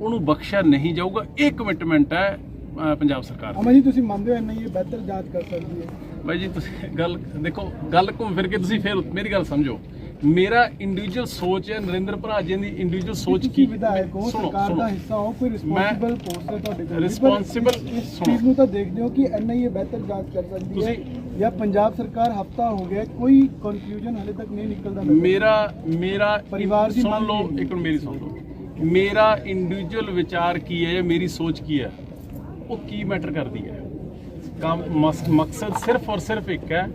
ਉਹਨੂੰ ਬਖਸ਼ਿਆ ਨਹੀਂ ਜਾਊਗਾ। ਇਹ ਕਮਿਟਮੈਂਟ ਹੈ ਪੰਜਾਬ ਸਰਕਾਰ ਦੀ। ਅਮਨ ਜੀ, ਤੁਸੀਂ ਮੰਨਦੇ ਹੋ NIA ਬਿਹਤਰ ਜਾਂਚ ਕਰ ਸਕਦੀ ਹੈ? ਬਾਈ ਜੀ, ਤੁਸੀਂ ਗੱਲ ਦੇਖੋ, ਗੱਲ ਘੁੰਮ ਫਿਰ ਕੇ ਤੁਸੀਂ ਫਿਰ ਮੇਰੀ ਗੱਲ ਸਮਝੋ। ਮੇਰਾ ਇੰਡੀਵਿਜੂਅਲ ਸੋਚ ਹੈ, ਨਰਿੰਦਰ ਭਰਾ ਜੀ ਦੀ ਇੰਡੀਵਿਜੂਅਲ ਸੋਚ ਕੀ, ਵਿਧਾਇਕ ਹੋ, ਸਰਕਾਰ ਦਾ ਹਿੱਸਾ ਹੋ, ਕੋਈ ਰਿਸਪੌਂਸਿਬਲ ਪੋਸਟ ਹੈ ਤੁਹਾਡੇ ਕੋਲ, ਰਿਸਪੌਂਸਿਬਲ ਇਸ ਚੀਜ਼ ਨੂੰ ਤਾਂ ਦੇਖਦੇ ਹੋ ਕਿ NIA ਬਿਹਤਰ ਜਾਂਚ ਕਰ ਸਕਦੀ ਹੈ ਜਾਂ ਪੰਜਾਬ ਸਰਕਾਰ ਹਫਤਾ ਹੋ ਗਿਆ ਕੋਈ ਕਨਕਲੂਜਨ ਹਲੇ ਤੱਕ ਨਹੀਂ ਨਿਕਲਦਾ? ਮੇਰਾ ਪਰਿਵਾਰ ਦੀ ਸੁਣ ਲਓ, ਇੱਕ ਮਿੰਟ ਮੇਰੀ ਸੁਣ ਲਓ। ਮੇਰਾ ਇੰਡੀਵਿਜੂਅਲ ਵਿਚਾਰ ਕੀ ਹੈ ਜਾਂ ਮੇਰੀ ਸੋਚ ਕੀ ਹੈ, ਉਹ ਕੀ ਮੈਟਰ ਕਰਦੀ ਹੈ? ਮਕਸਦ ਸਿਰਫ ਔਰ ਸਿਰਫ ਇੱਕ ਹੈ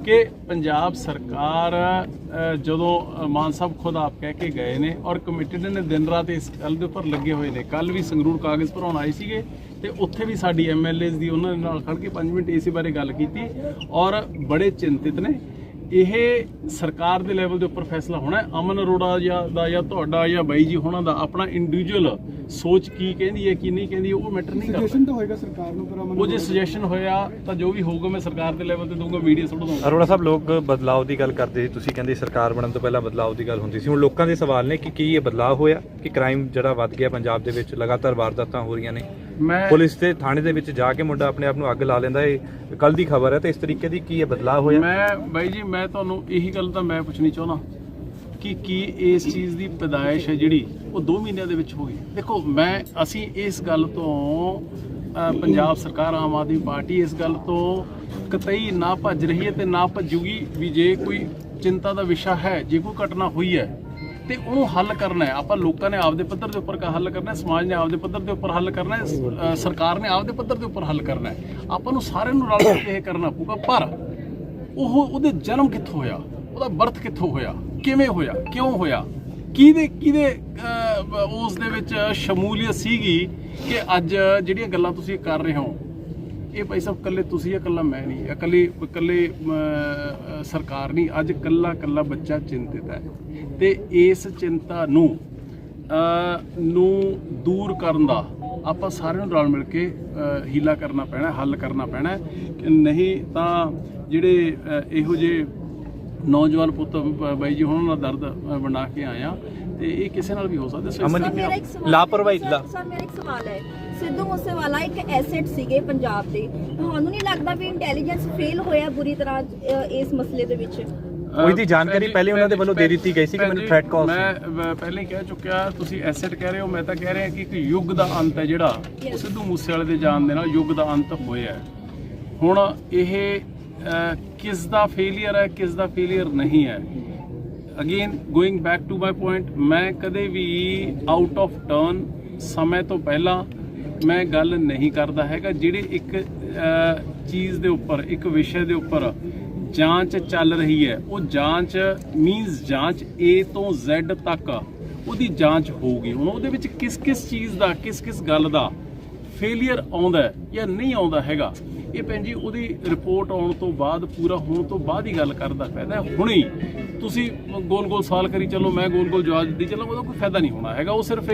ਕਿ ਪੰਜਾਬ ਸਰਕਾਰ, ਜਦੋਂ ਮਾਨ ਸਾਹਿਬ ਖੁਦ ਆਪ ਕਹਿ ਕੇ ਗਏ ਨੇ ਔਰ ਕਮੇਟੀ ਨੇ ਦਿਨ ਰਾਤ ਇਸ ਗੱਲ ਦੇ ਉੱਪਰ ਲੱਗੇ ਹੋਏ ਨੇ। ਕੱਲ ਵੀ ਸੰਗਰੂਰ ਕਾਗਜ਼ ਭਰਾਉਣ ਆਏ ਸੀਗੇ ਤੇ ਉੱਥੇ ਵੀ ਸਾਡੀ MLAs ਦੀ ਉਹਨਾਂ ਦੇ ਨਾਲ ਖੜ ਕੇ 5 ਮਿੰਟ ਇਸੇ ਬਾਰੇ ਗੱਲ ਕੀਤੀ ਔਰ ਬੜੇ ਚਿੰਤਿਤ ਨੇ। ਇਹ ਸਰਕਾਰ ਦੇ ਲੈਵਲ ਦੇ ਉੱਪਰ ਫੈਸਲਾ ਹੋਣਾ ਹੈ। ਅਮਨ ਅਰੋੜਾ ਦਾ ਜਾਂ ਤੁਹਾਡਾ ਜਾਂ ਬਾਈ ਜੀ ਹੋਣਾ ਦਾ ਆਪਣਾ ਇੰਡੀਵਿਜੂਅਲ ਸੋਚ ਕੀ ਕਹਿੰਦੀ ਹੈ ਕੀ ਨਹੀਂ ਕਹਿੰਦੀ, ਉਹ ਮੈਟਰ ਨਹੀਂ ਕਰਦਾ। ਸੁਜੈਸ਼ਨ ਤਾਂ ਹੋਏਗਾ ਸਰਕਾਰ ਨੂੰ, ਪਰ ਉਹ ਜੇ ਸੁਜੈਸ਼ਨ ਹੋਇਆ ਤਾਂ ਜੋ ਵੀ ਹੋਊਗਾ ਮੈਂ ਸਰਕਾਰ ਦੇ ਲੈਵਲ ਤੇ ਦਊਂਗਾ, ਮੀਡੀਆ ਸੁੱਟ ਦਊਂਗਾ। ਅਰੋੜਾ ਸਾਹਿਬ, ਲੋਕ ਬਦਲਾਅ ਦੀ ਗੱਲ ਕਰਦੇ ਸੀ, ਤੁਸੀਂ ਕਹਿੰਦੇ ਸਰਕਾਰ ਬਣਨ ਤੋਂ ਪਹਿਲਾਂ ਬਦਲਾਅ ਦੀ ਗੱਲ ਹੁੰਦੀ ਸੀ। ਹੁਣ ਲੋਕਾਂ ਦੇ ਸਵਾਲ ਨੇ ਕਿ ਕੀ ਇਹ ਬਦਲਾਅ ਹੋਇਆ ਕਿ ਕ੍ਰਾਈਮ ਜਿਹੜਾ ਵੱਧ ਗਿਆ ਪੰਜਾਬ ਦੇ ਵਿੱਚ, ਲਗਾਤਾਰ ਵਾਰਦਾਤਾਂ ਹੋ ਰਹੀਆਂ ਨੇ, ਪੁਲਿਸ ਤੇ ਥਾਣੇ ਦੇ ਵਿੱਚ ਜਾ ਕੇ ਮੁੰਡਾ ਆਪਣੇ ਆਪ ਨੂੰ ਅੱਗ ਲਾ ਲੈਂਦਾ, ਇਹ ਕੱਲ ਦੀ ਖਬਰ ਹੈ, ਤੇ ਇਸ ਤਰੀਕੇ ਦੀ ਕੀ ਇਹ ਬਦਲਾਅ ਹੋਇਆ? ਬਾਈ ਜੀ, ਮੈਂ ਤੁਹਾਨੂੰ ਇਹੀ ਗੱਲ ਤਾਂ ਮੈਂ ਪੁੱਛਣੀ ਚਾਹੁੰਦਾ ਕਿ ਕੀ ਇਸ ਚੀਜ਼ ਦੀ ਪੈਦਾਇਸ਼ ਹੈ ਜਿਹੜੀ ਉਹ 2 ਮਹੀਨਿਆਂ ਦੇ ਵਿੱਚ ਹੋ ਗਈ? ਦੇਖੋ, ਅਸੀਂ ਇਸ ਗੱਲ ਤੋਂ ਪੰਜਾਬ ਸਰਕਾਰ, ਆਮ ਆਦਮੀ ਪਾਰਟੀ ਇਸ ਗੱਲ ਤੋਂ ਕਤਈ ਨਾ ਭੱਜ ਰਹੀ ਹੈ ਤੇ ਨਾ ਭੱਜੂਗੀ ਵੀ ਜੇ ਕੋਈ ਚਿੰਤਾ ਦਾ ਵਿਸ਼ਾ ਹੈ, ਜੇ ਕੋਈ ਘਟਨਾ ਹੋਈ ਹੈ ਤੇ ਉਹਨੂੰ ਹੱਲ ਕਰਨਾ ਹੈ। ਆਪਾਂ ਲੋਕਾਂ ਨੇ ਆਪਦੇ ਪੱਧਰ ਦੇ ਉੱਪਰ ਹੱਲ ਕਰਨਾ ਹੈ, ਸਮਾਜ ਨੇ ਆਪਦੇ ਪੱਧਰ ਦੇ ਉੱਪਰ ਹੱਲ ਕਰਨਾ ਹੈ, ਸਰਕਾਰ ਨੇ ਆਪਦੇ ਪੱਧਰ ਦੇ ਉੱਪਰ ਹੱਲ ਕਰਨਾ ਹੈ। ਆਪਾਂ ਨੂੰ ਸਾਰਿਆਂ ਨੂੰ ਰਲ ਕੇ ਇਹ ਕਰਨਾ ਪਊਗਾ। ਪਰ ਉਹਦੇ ਜਨਮ ਕਿੱਥੋਂ ਹੋਇਆ, ਉਹਦਾ ਬਰਥ ਕਿੱਥੋਂ ਹੋਇਆ, ਕਿਵੇਂ ਹੋਇਆ, ਕਿਉਂ ਹੋਇਆ, ਕਿਹਦੇ ਉਸ ਦੇ ਵਿੱਚ ਸ਼ਮੂਲੀਅਤ ਸੀਗੀ ਕਿ ਅੱਜ ਜਿਹੜੀਆਂ ਗੱਲਾਂ ਤੁਸੀਂ ਕਰ ਰਹੇ ਹੋ, ਇਹ ਭਾਈ ਸਾਹਿਬ ਇਕੱਲੇ ਤੁਸੀਂ ਜਾਂ ਇਕੱਲਾ ਮੈਂ ਨਹੀਂ, ਇਕੱਲੇ ਸਰਕਾਰ ਨਹੀਂ, ਅੱਜ ਇਕੱਲਾ ਬੱਚਾ ਚਿੰਤਿਤ ਹੈ ਤੇ ਇਸ ਚਿੰਤਾ ਨੂੰ ਦੂਰ ਕਰਨ ਦਾ ਆਪਾਂ ਸਾਰਿਆਂ ਨੂੰ ਰਲ ਮਿਲ ਕੇ ਹੀਲਾ ਕਰਨਾ ਪੈਣਾ, ਹੱਲ ਕਰਨਾ ਪੈਣਾ। ਨਹੀਂ ਤਾਂ ਜਿਹੜੇ ਇਹੋ ਜਿਹੇ ਨੌਜਵਾਨ ਪੁੱਤ ਬਾਈ ਜੀ ਉਹਨਾਂ ਦਾ ਦਰਦ ਬਣਾ ਕੇ ਆਇਆ ਤੇ ਇਹ ਕਿਸੇ ਨਾਲ ਵੀ ਹੋ ਸਕਦਾ। ਲਾਪਰਵਾਹੀ ਸਰ, ਮੇਰਾ ਇੱਕ ਸਵਾਲ ਹੈ, ਸਿੱਧੂ ਮੂਸੇਵਾਲਾ ਇੱਕ ਐਸੈਟ ਸੀਗੇ ਪੰਜਾਬ ਦੇ, ਤੁਹਾਨੂੰ ਨਹੀਂ ਲੱਗਦਾ ਵੀ ਇੰਟੈਲੀਜੈਂਸ ਫੇਲ ਹੋਇਆ ਬੁਰੀ ਤਰ੍ਹਾਂ ਇਸ ਮਸਲੇ ਦੇ ਵਿੱਚ? ਕੋਈ ਦੀ ਜਾਣਕਾਰੀ ਪਹਿਲੇ ਉਹਨਾਂ ਦੇ ਵੱਲੋਂ ਦੇ ਦਿੱਤੀ ਗਈ ਸੀ ਕਿ ਮੈਨੂੰ ਥ੍ਰੈਟ ਕਾਲ? ਮੈਂ ਪਹਿਲੇ ਹੀ ਕਹਿ ਚੁੱਕਿਆ, ਤੁਸੀਂ ਐਸੈਟ ਕਹਿ ਰਹੇ ਹੋ, ਮੈਂ ਤਾਂ ਕਹਿ ਰਿਹਾ ਕਿ ਇੱਕ ਯੁੱਗ ਦਾ ਅੰਤ ਹੈ ਜਿਹੜਾ ਸਿੱਧੂ ਮੂਸੇਵਾਲੇ ਦੇ ਜਾਣ ਦੇ ਨਾਲ ਯੁੱਗ ਦਾ ਅੰਤ ਹੋਇਆ। ਹੁਣ ਇਹ ਕਿਸ ਦਾ ਫੇਲੀਅਰ ਹੈ, ਕਿਸ ਦਾ ਫੇਲੀਅਰ ਨਹੀਂ ਹੈ। Again going back to my point, ਮੈਂ ਕਦੇ ਵੀ ਆਊਟ ਆਫ ਟਰਨ ਸਮੇਂ ਤੋਂ ਪਹਿਲਾਂ ਮੈਂ ਗੱਲ ਨਹੀਂ ਕਰਦਾ ਹੈਗਾ। ਜਿਹੜੇ ਇੱਕ ਚੀਜ਼ ਦੇ ਉੱਪਰ, ਇੱਕ ਵਿਸ਼ੇ ਦੇ ਉੱਪਰ ਜਾਂਚ ਚੱਲ ਰਹੀ ਹੈ, ਉਹ ਜਾਂਚ ਮੀਨਸ ਜਾਂਚ A ਤੋਂ Z ਤੱਕ ਉਹਦੀ ਜਾਂਚ ਹੋਊਗੀ। ਹੁਣ ਉਹਦੇ ਵਿੱਚ ਕਿਸ ਚੀਜ਼ ਦਾ, ਕਿਸ ਗੱਲ ਦਾ ਫੇਲੀਅਰ ਆਉਂਦਾ ਜਾਂ ਨਹੀਂ ਆਉਂਦਾ ਹੈਗਾ, ਇਹ ਭੈਣ ਜੀ ਉਹਦੀ ਰਿਪੋਰਟ ਆਉਣ ਤੋਂ ਬਾਅਦ, ਪੂਰਾ ਹੋਣ ਤੋਂ ਬਾਅਦ ਹੀ ਗੱਲ ਕਰਦਾ ਫਾਇਦਾ। ਹੁਣੇ ਤੁਸੀਂ ਗੋਲ ਸਵਾਲ ਕਰੀ ਚੱਲੋ, ਮੈਂ ਗੋਲ ਜਵਾਬ ਦਿੱਤੀ ਚੱਲੋ, ਉਹਦਾ ਕੋਈ ਫਾਇਦਾ ਨਹੀਂ ਹੋਣਾ ਹੈਗਾ। ਉਹ ਸਿਰਫ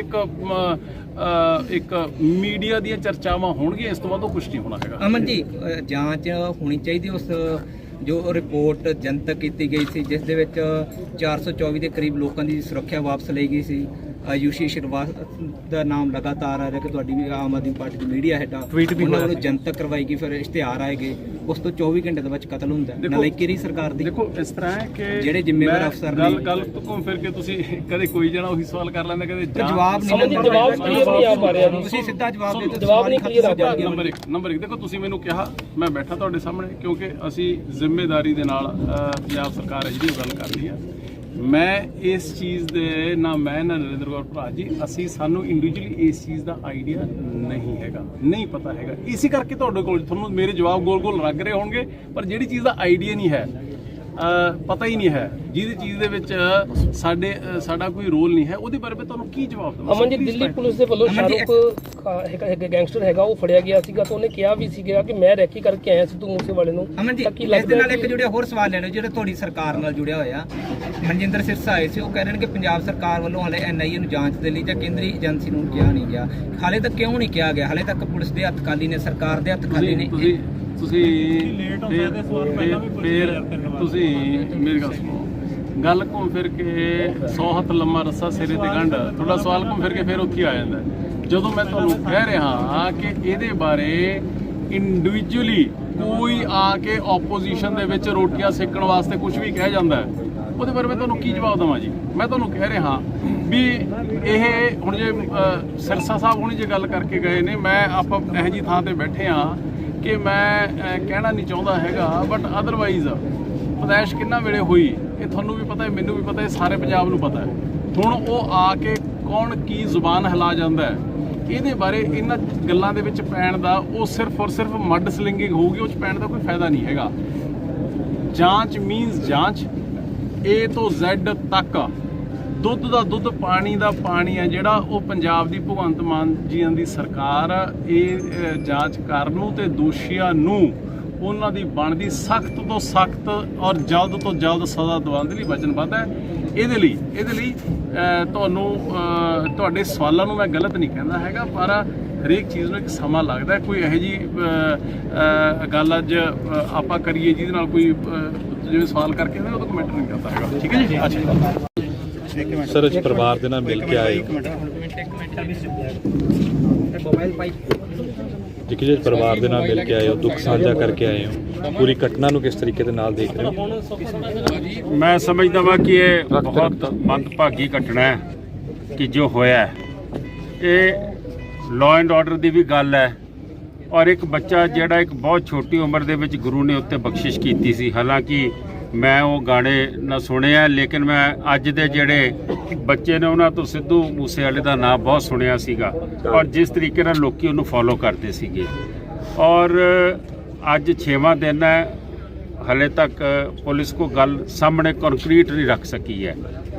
ਇੱਕ ਮੀਡੀਆ ਦੀਆਂ ਚਰਚਾਵਾਂ ਹੋਣਗੀਆਂ, ਇਸ ਤੋਂ ਬਾਅਦ ਉਹ ਕੁਝ ਨਹੀਂ ਹੋਣਾ ਹੈਗਾ। ਅਮਨ ਜੀ, ਜਾਂਚ ਹੋਣੀ ਚਾਹੀਦੀ ਉਸ ਜੋ ਰਿਪੋਰਟ ਜਨਤਕ ਕੀਤੀ ਗਈ ਸੀ, ਜਿਸ ਦੇ ਵਿੱਚ 424 ਦੇ ਕਰੀਬ ਲੋਕਾਂ ਦੀ ਸੁਰੱਖਿਆ ਵਾਪਸ ਲਈ ਗਈ ਸੀ। ਯੂਸ਼ੀ ਸ਼ਰਵਾਸ ਦਾ ਨਾਮ ਲਗਾਤਾਰ ਆ ਰਿਹਾ ਕਿ ਤੁਹਾਡੀ ਵੀ ਆਮ ਆਦਮੀ ਪਾਰਟੀ ਦੀ ਮੀਡੀਆ ਹੈਡ ਉਹਨਾਂ ਵੱਲੋਂ ਜਨਤਕ ਕਰਵਾਈ ਗਈ, ਫਿਰ ਇਸ਼ਤਿਹਾਰ ਆਏਗੇ, ਉਸ ਤੋਂ 24 ਘੰਟੇ ਦੇ ਵਿੱਚ ਕਤਲ ਹੁੰਦਾ। ਨਲਾਇਕੀ ਰਹੀ ਸਰਕਾਰ ਦੀ। ਦੇਖੋ ਇਸ ਤਰ੍ਹਾਂ ਹੈ ਕਿ ਜਿਹੜੇ ਜ਼ਿੰਮੇਵਾਰ ਅਫਸਰ ਨੇ ਗੱਲ ਘੁੰਮ ਫਿਰ ਕੇ ਤੁਸੀਂ ਕਦੇ ਕੋਈ ਜਣਾ ਉਹੀ ਸਵਾਲ ਕਰ ਲੈਂਦਾ, ਕਦੇ ਜਵਾਬ ਨਹੀਂ ਆ ਪਾ ਰਿਹਾ। ਤੁਸੀਂ ਸਿੱਧਾ ਜਵਾਬ ਦੇ ਦਿਓ। ਜਵਾਬ ਨਹੀਂ ਕਲੀਅਰ ਆ ਪਾ ਰਿਹਾ। ਨੰਬਰ 1 ਦੇਖੋ, ਤੁਸੀਂ ਮੈਨੂੰ ਕਿਹਾ, ਮੈਂ ਬੈਠਾ ਤੁਹਾਡੇ ਸਾਹਮਣੇ, ਕਿਉਂਕਿ ਅਸੀਂ ਜ਼ਿੰਮੇਵਾਰੀ ਦੇ ਨਾਲ ਪੰਜਾਬ ਸਰਕਾਰ ਹੈ ਜਿਹੜੀ ਉਹ ਗੱਲ ਕਰਦੀ ਹੈ। ਮੈਂ ਇਸ ਚੀਜ਼ ਦੇ ਨਾ ਮੈਂ ਨਾ ਨਰਿੰਦਰ ਕੌਰ ਭਰਾ ਜੀ, ਸਾਨੂੰ ਇੰਡੀਵਿਜੂਅਲੀ ਇਸ ਚੀਜ਼ ਦਾ ਆਈਡੀਆ ਨਹੀਂ ਹੈਗਾ, ਨਹੀਂ ਪਤਾ ਹੈਗਾ। ਇਸੇ ਕਰਕੇ ਤੁਹਾਡੇ ਕੋਲ ਤੁਹਾਨੂੰ ਮੇਰੇ ਜਵਾਬ ਗੋਲ ਲੱਗ ਰਹੇ ਹੋਣਗੇ, ਪਰ ਜਿਹੜੀ ਚੀਜ਼ ਦਾ ਆਈਡੀਆ ਨਹੀਂ ਹੈ, ਪਤਾ ਹੀ ਨਹੀਂ ਹੈ, ਜਿਹਦੀ ਚੀਜ਼ ਦੇ ਵਿੱਚ ਸਾਡਾ ਕੋਈ ਰੋਲ ਨਹੀਂ ਹੈ, ਉਹਦੇ ਬਾਰੇ ਮੈਂ ਤੁਹਾਨੂੰ ਕੀ ਜਵਾਬ ਦਵਾਂ। ਅਮਨ ਜੀ, ਦਿੱਲੀ ਪੁਲਿਸ ਦੇ ਵੱਲੋਂ ਸ਼ਾਹਰੁਖ ਇੱਕ ਗੈਂਗਸਟਰ ਹੈਗਾ, ਉਹ ਫੜਿਆ ਗਿਆ ਸੀਗਾ, ਤਾਂ ਉਹਨੇ ਕਿਹਾ ਵੀ ਸੀਗਾ ਕਿ ਮੈਂ ਰੈਕੀ ਕਰਕੇ ਆਇਆ ਸਿੱਧੂ ਮੂਸੇਵਾਲੇ ਨੂੰ। ਅਮਨ ਜੀ, ਇਸ ਦੇ ਨਾਲ ਇੱਕ ਜੁੜਿਆ ਹੋਰ ਸਵਾਲ ਲੈਣਾ ਜਿਹੜਾ ਤੁਹਾਡੀ ਸਰਕਾਰ ਨਾਲ ਜੁੜਿਆ ਹੋਇਆ। ਮਨਜਿੰਦਰ ਸਿਰਸਾ ਆਏ ਸੀ, ਉਹ ਕਹਿ ਰਹੇ ਨੇ ਕਿ ਪੰਜਾਬ ਸਰਕਾਰ ਵੱਲੋਂ ਹਾਲੇ NIA ਨੂੰ ਜਾਂਚ ਦੇ ਲਈ ਜਾਂ ਕੇਂਦਰੀ ਏਜੰਸੀ ਨੂੰ ਕਿਹਾ ਨਹੀਂ ਗਿਆ। ਹਾਲੇ ਤੱਕ ਕਿਉਂ ਨਹੀਂ ਕਿਹਾ ਗਿਆ? ਹਾਲੇ ਤੱਕ ਪੁਲਿਸ ਦੇ ਹੱਥ ਖਾਲੀ ਨੇ, ਸਰਕਾਰ ਦੇ ਹੱਥ ਖਾਲੀ ਨੇ। ਤੁਸੀਂ ਮੇਰੀ ਗੱਲ ਸੁਣੋ, ਗੱਲ ਘੁੰਮ ਫਿਰ ਕੇ 100 ਹੱਥ ਲੰਮਾ ਰੱਸਾ ਸਿਰੇ ਤੇ ਗੰਢ, ਤੁਹਾਡਾ ਸਵਾਲ ਘੁੰਮ ਫਿਰ ਕੇ ਫਿਰ ਉੱਥੇ ਆ ਜਾਂਦਾ। ਜਦੋਂ ਮੈਂ ਤੁਹਾਨੂੰ ਕਹਿ ਰਿਹਾ ਹਾਂ ਕਿ ਇਹਦੇ ਬਾਰੇ ਇੰਡੀਵਿਜੂਅਲੀ ਕੋਈ ਆ ਕੇ ਆਪੋਜੀਸ਼ਨ ਦੇ ਵਿੱਚ ਰੋਟੀਆਂ ਸੇਕਣ ਵਾਸਤੇ ਕੁਝ ਵੀ ਕਹਿ ਜਾਂਦਾ, ਉਹਦੇ ਬਾਰੇ ਮੈਂ ਤੁਹਾਨੂੰ ਕੀ ਜਵਾਬ ਦੇਵਾਂ ਜੀ। ਮੈਂ ਤੁਹਾਨੂੰ ਕਹਿ ਰਿਹਾ ਹਾਂ ਵੀ ਇਹ ਹੁਣ ਜੇ ਸਿਰਸਾ ਸਾਹਿਬ ਹੁਣੀ ਜੇ ਗੱਲ ਕਰਕੇ ਗਏ ਨੇ, ਮੈਂ ਆਪਾਂ ਇਹੋ ਜਿਹੀ ਥਾਂ ਤੇ ਬੈਠੇ ਹਾਂ ਕਿ ਮੈਂ ਕਹਿਣਾ ਨਹੀਂ ਚਾਹੁੰਦਾ ਹੈਗਾ, ਬਟ ਅਦਰਵਾਈਜ਼ ਪਦੈਸ਼ ਕਿੰਨਾ ਵੇਲੇ ਹੋਈ ਇਹ ਤੁਹਾਨੂੰ ਵੀ ਪਤਾ ਹੈ, ਮੈਨੂੰ ਵੀ ਪਤਾ ਹੈ, ਸਾਰੇ ਪੰਜਾਬ ਨੂੰ ਪਤਾ ਹੈ। ਹੁਣ ਉਹ ਆ ਕੇ ਕੌਣ ਕੀ ਜ਼ੁਬਾਨ ਹਿਲਾ ਜਾਂਦਾ ਹੈ, ਇਹਦੇ ਬਾਰੇ ਇਹਨਾਂ ਗੱਲਾਂ ਦੇ ਵਿੱਚ ਪੈਣ ਦਾ, ਉਹ ਸਿਰਫ ਔਰ ਸਿਰਫ ਮੱਡ ਸਲਿੰਗਿੰਗ ਹੋਊਗੀ, ਉਹ 'ਚ ਪੈਣ ਦਾ ਕੋਈ ਫਾਇਦਾ ਨਹੀਂ ਹੈਗਾ। ਜਾਂਚ ਮੀਨਸ ਜਾਂਚ, A ਤੋਂ Z ਤੱਕ। ਦੁੱਧ ਦਾ ਦੁੱਧ, ਪਾਣੀ ਦਾ ਪਾਣੀ ਹੈ ਜਿਹੜਾ, ਉਹ ਪੰਜਾਬ ਦੀ ਭਗਵੰਤ ਮਾਨ ਜੀਆਂ ਦੀ ਸਰਕਾਰ ਇਹ ਜਾਂਚ ਕਰਨ ਨੂੰ ਤੇ ਦੋਸ਼ੀਆਂ ਨੂੰ ਉਹਨਾਂ ਦੀ ਬਣਦੀ ਸਖਤ ਤੋਂ ਸਖਤ ਔਰ ਜਲਦ ਤੋਂ ਜਲਦ ਸਜ਼ਾ ਦਿਵਾਉਣ ਦੇ ਲਈ ਵਚਨਬੱਧ ਹੈ। ਇਹਦੇ ਲਈ ਤੁਹਾਨੂੰ ਤੁਹਾਡੇ ਸਵਾਲਾਂ ਨੂੰ ਮੈਂ ਗਲਤ ਨਹੀਂ ਕਹਿੰਦਾ ਹੈਗਾ, ਪਰ ਹਰੇਕ ਚੀਜ਼ ਨੂੰ ਇੱਕ ਸਮਾਂ ਲੱਗਦਾ। ਕੋਈ ਇਹੋ ਜਿਹੀ ਗੱਲ ਅੱਜ ਆਪਾਂ ਕਰੀਏ ਜਿਹਦੇ ਨਾਲ ਕੋਈ ਜਿਵੇਂ ਸਵਾਲ ਕਰਕੇ ਉਹਦਾ ਕੋਈ ਮੈਟਰ ਨਹੀਂ ਕਰਦਾ ਹੈਗਾ। ਠੀਕ ਹੈ ਜੀ। ਅੱਛਾ ਸਰ, ਇਸ ਪਰਿਵਾਰ ਦੇ ਨਾਲ ਮਿਲ ਕੇ ਆਏ ਜੀ, ਪਰਿਵਾਰ ਦੇ ਨਾਲ ਮਿਲ ਕੇ ਆਏ ਹੋ, ਦੁੱਖ ਸਾਂਝਾ ਕਰਕੇ ਆਏ ਹੋ, ਪੂਰੀ ਘਟਨਾ ਨੂੰ ਕਿਸ ਤਰੀਕੇ ਦੇ ਨਾਲ ਦੇਖ ਰਹੇ ਹੋ? ਮੈਂ ਸਮਝਦਾ ਵਾਂ ਕਿ ਇਹ ਬਹੁਤ ਮੰਦਭਾਗੀ ਘਟਨਾ ਹੈ ਕਿ ਜੋ ਹੋਇਆ, ਇਹ ਲਾਅ ਐਂਡ ਆਰਡਰ ਦੀ ਵੀ ਗੱਲ ਹੈ, ਔਰ ਇੱਕ ਬੱਚਾ ਜਿਹੜਾ ਇੱਕ ਬਹੁਤ ਛੋਟੀ ਉਮਰ ਦੇ ਵਿੱਚ ਗੁਰੂ ਨੇ ਉੱਤੇ ਬਖਸ਼ਿਸ਼ ਕੀਤੀ ਸੀ। ਹਾਲਾਂਕਿ ਮੈਂ ਉਹ ਗਾਣੇ ਨਾ ਸੁਣਿਆ, ਲੇਕਿਨ ਮੈਂ ਅੱਜ ਦੇ ਜਿਹੜੇ ਬੱਚੇ ਨੇ ਉਹਨਾਂ ਤੋਂ ਸਿੱਧੂ ਮੂਸੇਵਾਲੇ ਦਾ ਨਾਮ ਬਹੁਤ ਸੁਣਿਆ ਸੀਗਾ, ਔਰ ਜਿਸ ਤਰੀਕੇ ਨਾਲ ਲੋਕੀ ਉਹਨੂੰ ਫੋਲੋ ਕਰਦੇ ਸੀਗੇ। ਔਰ ਅੱਜ 6ਵਾਂ ਦਿਨ ਹੈ, ਹਲੇ ਤੱਕ ਪੁਲਿਸ ਕੋ ਗੱਲ ਸਾਹਮਣੇ ਕੰਕਰੀਟ ਨਹੀਂ ਰੱਖ ਸਕੀ ਹੈ।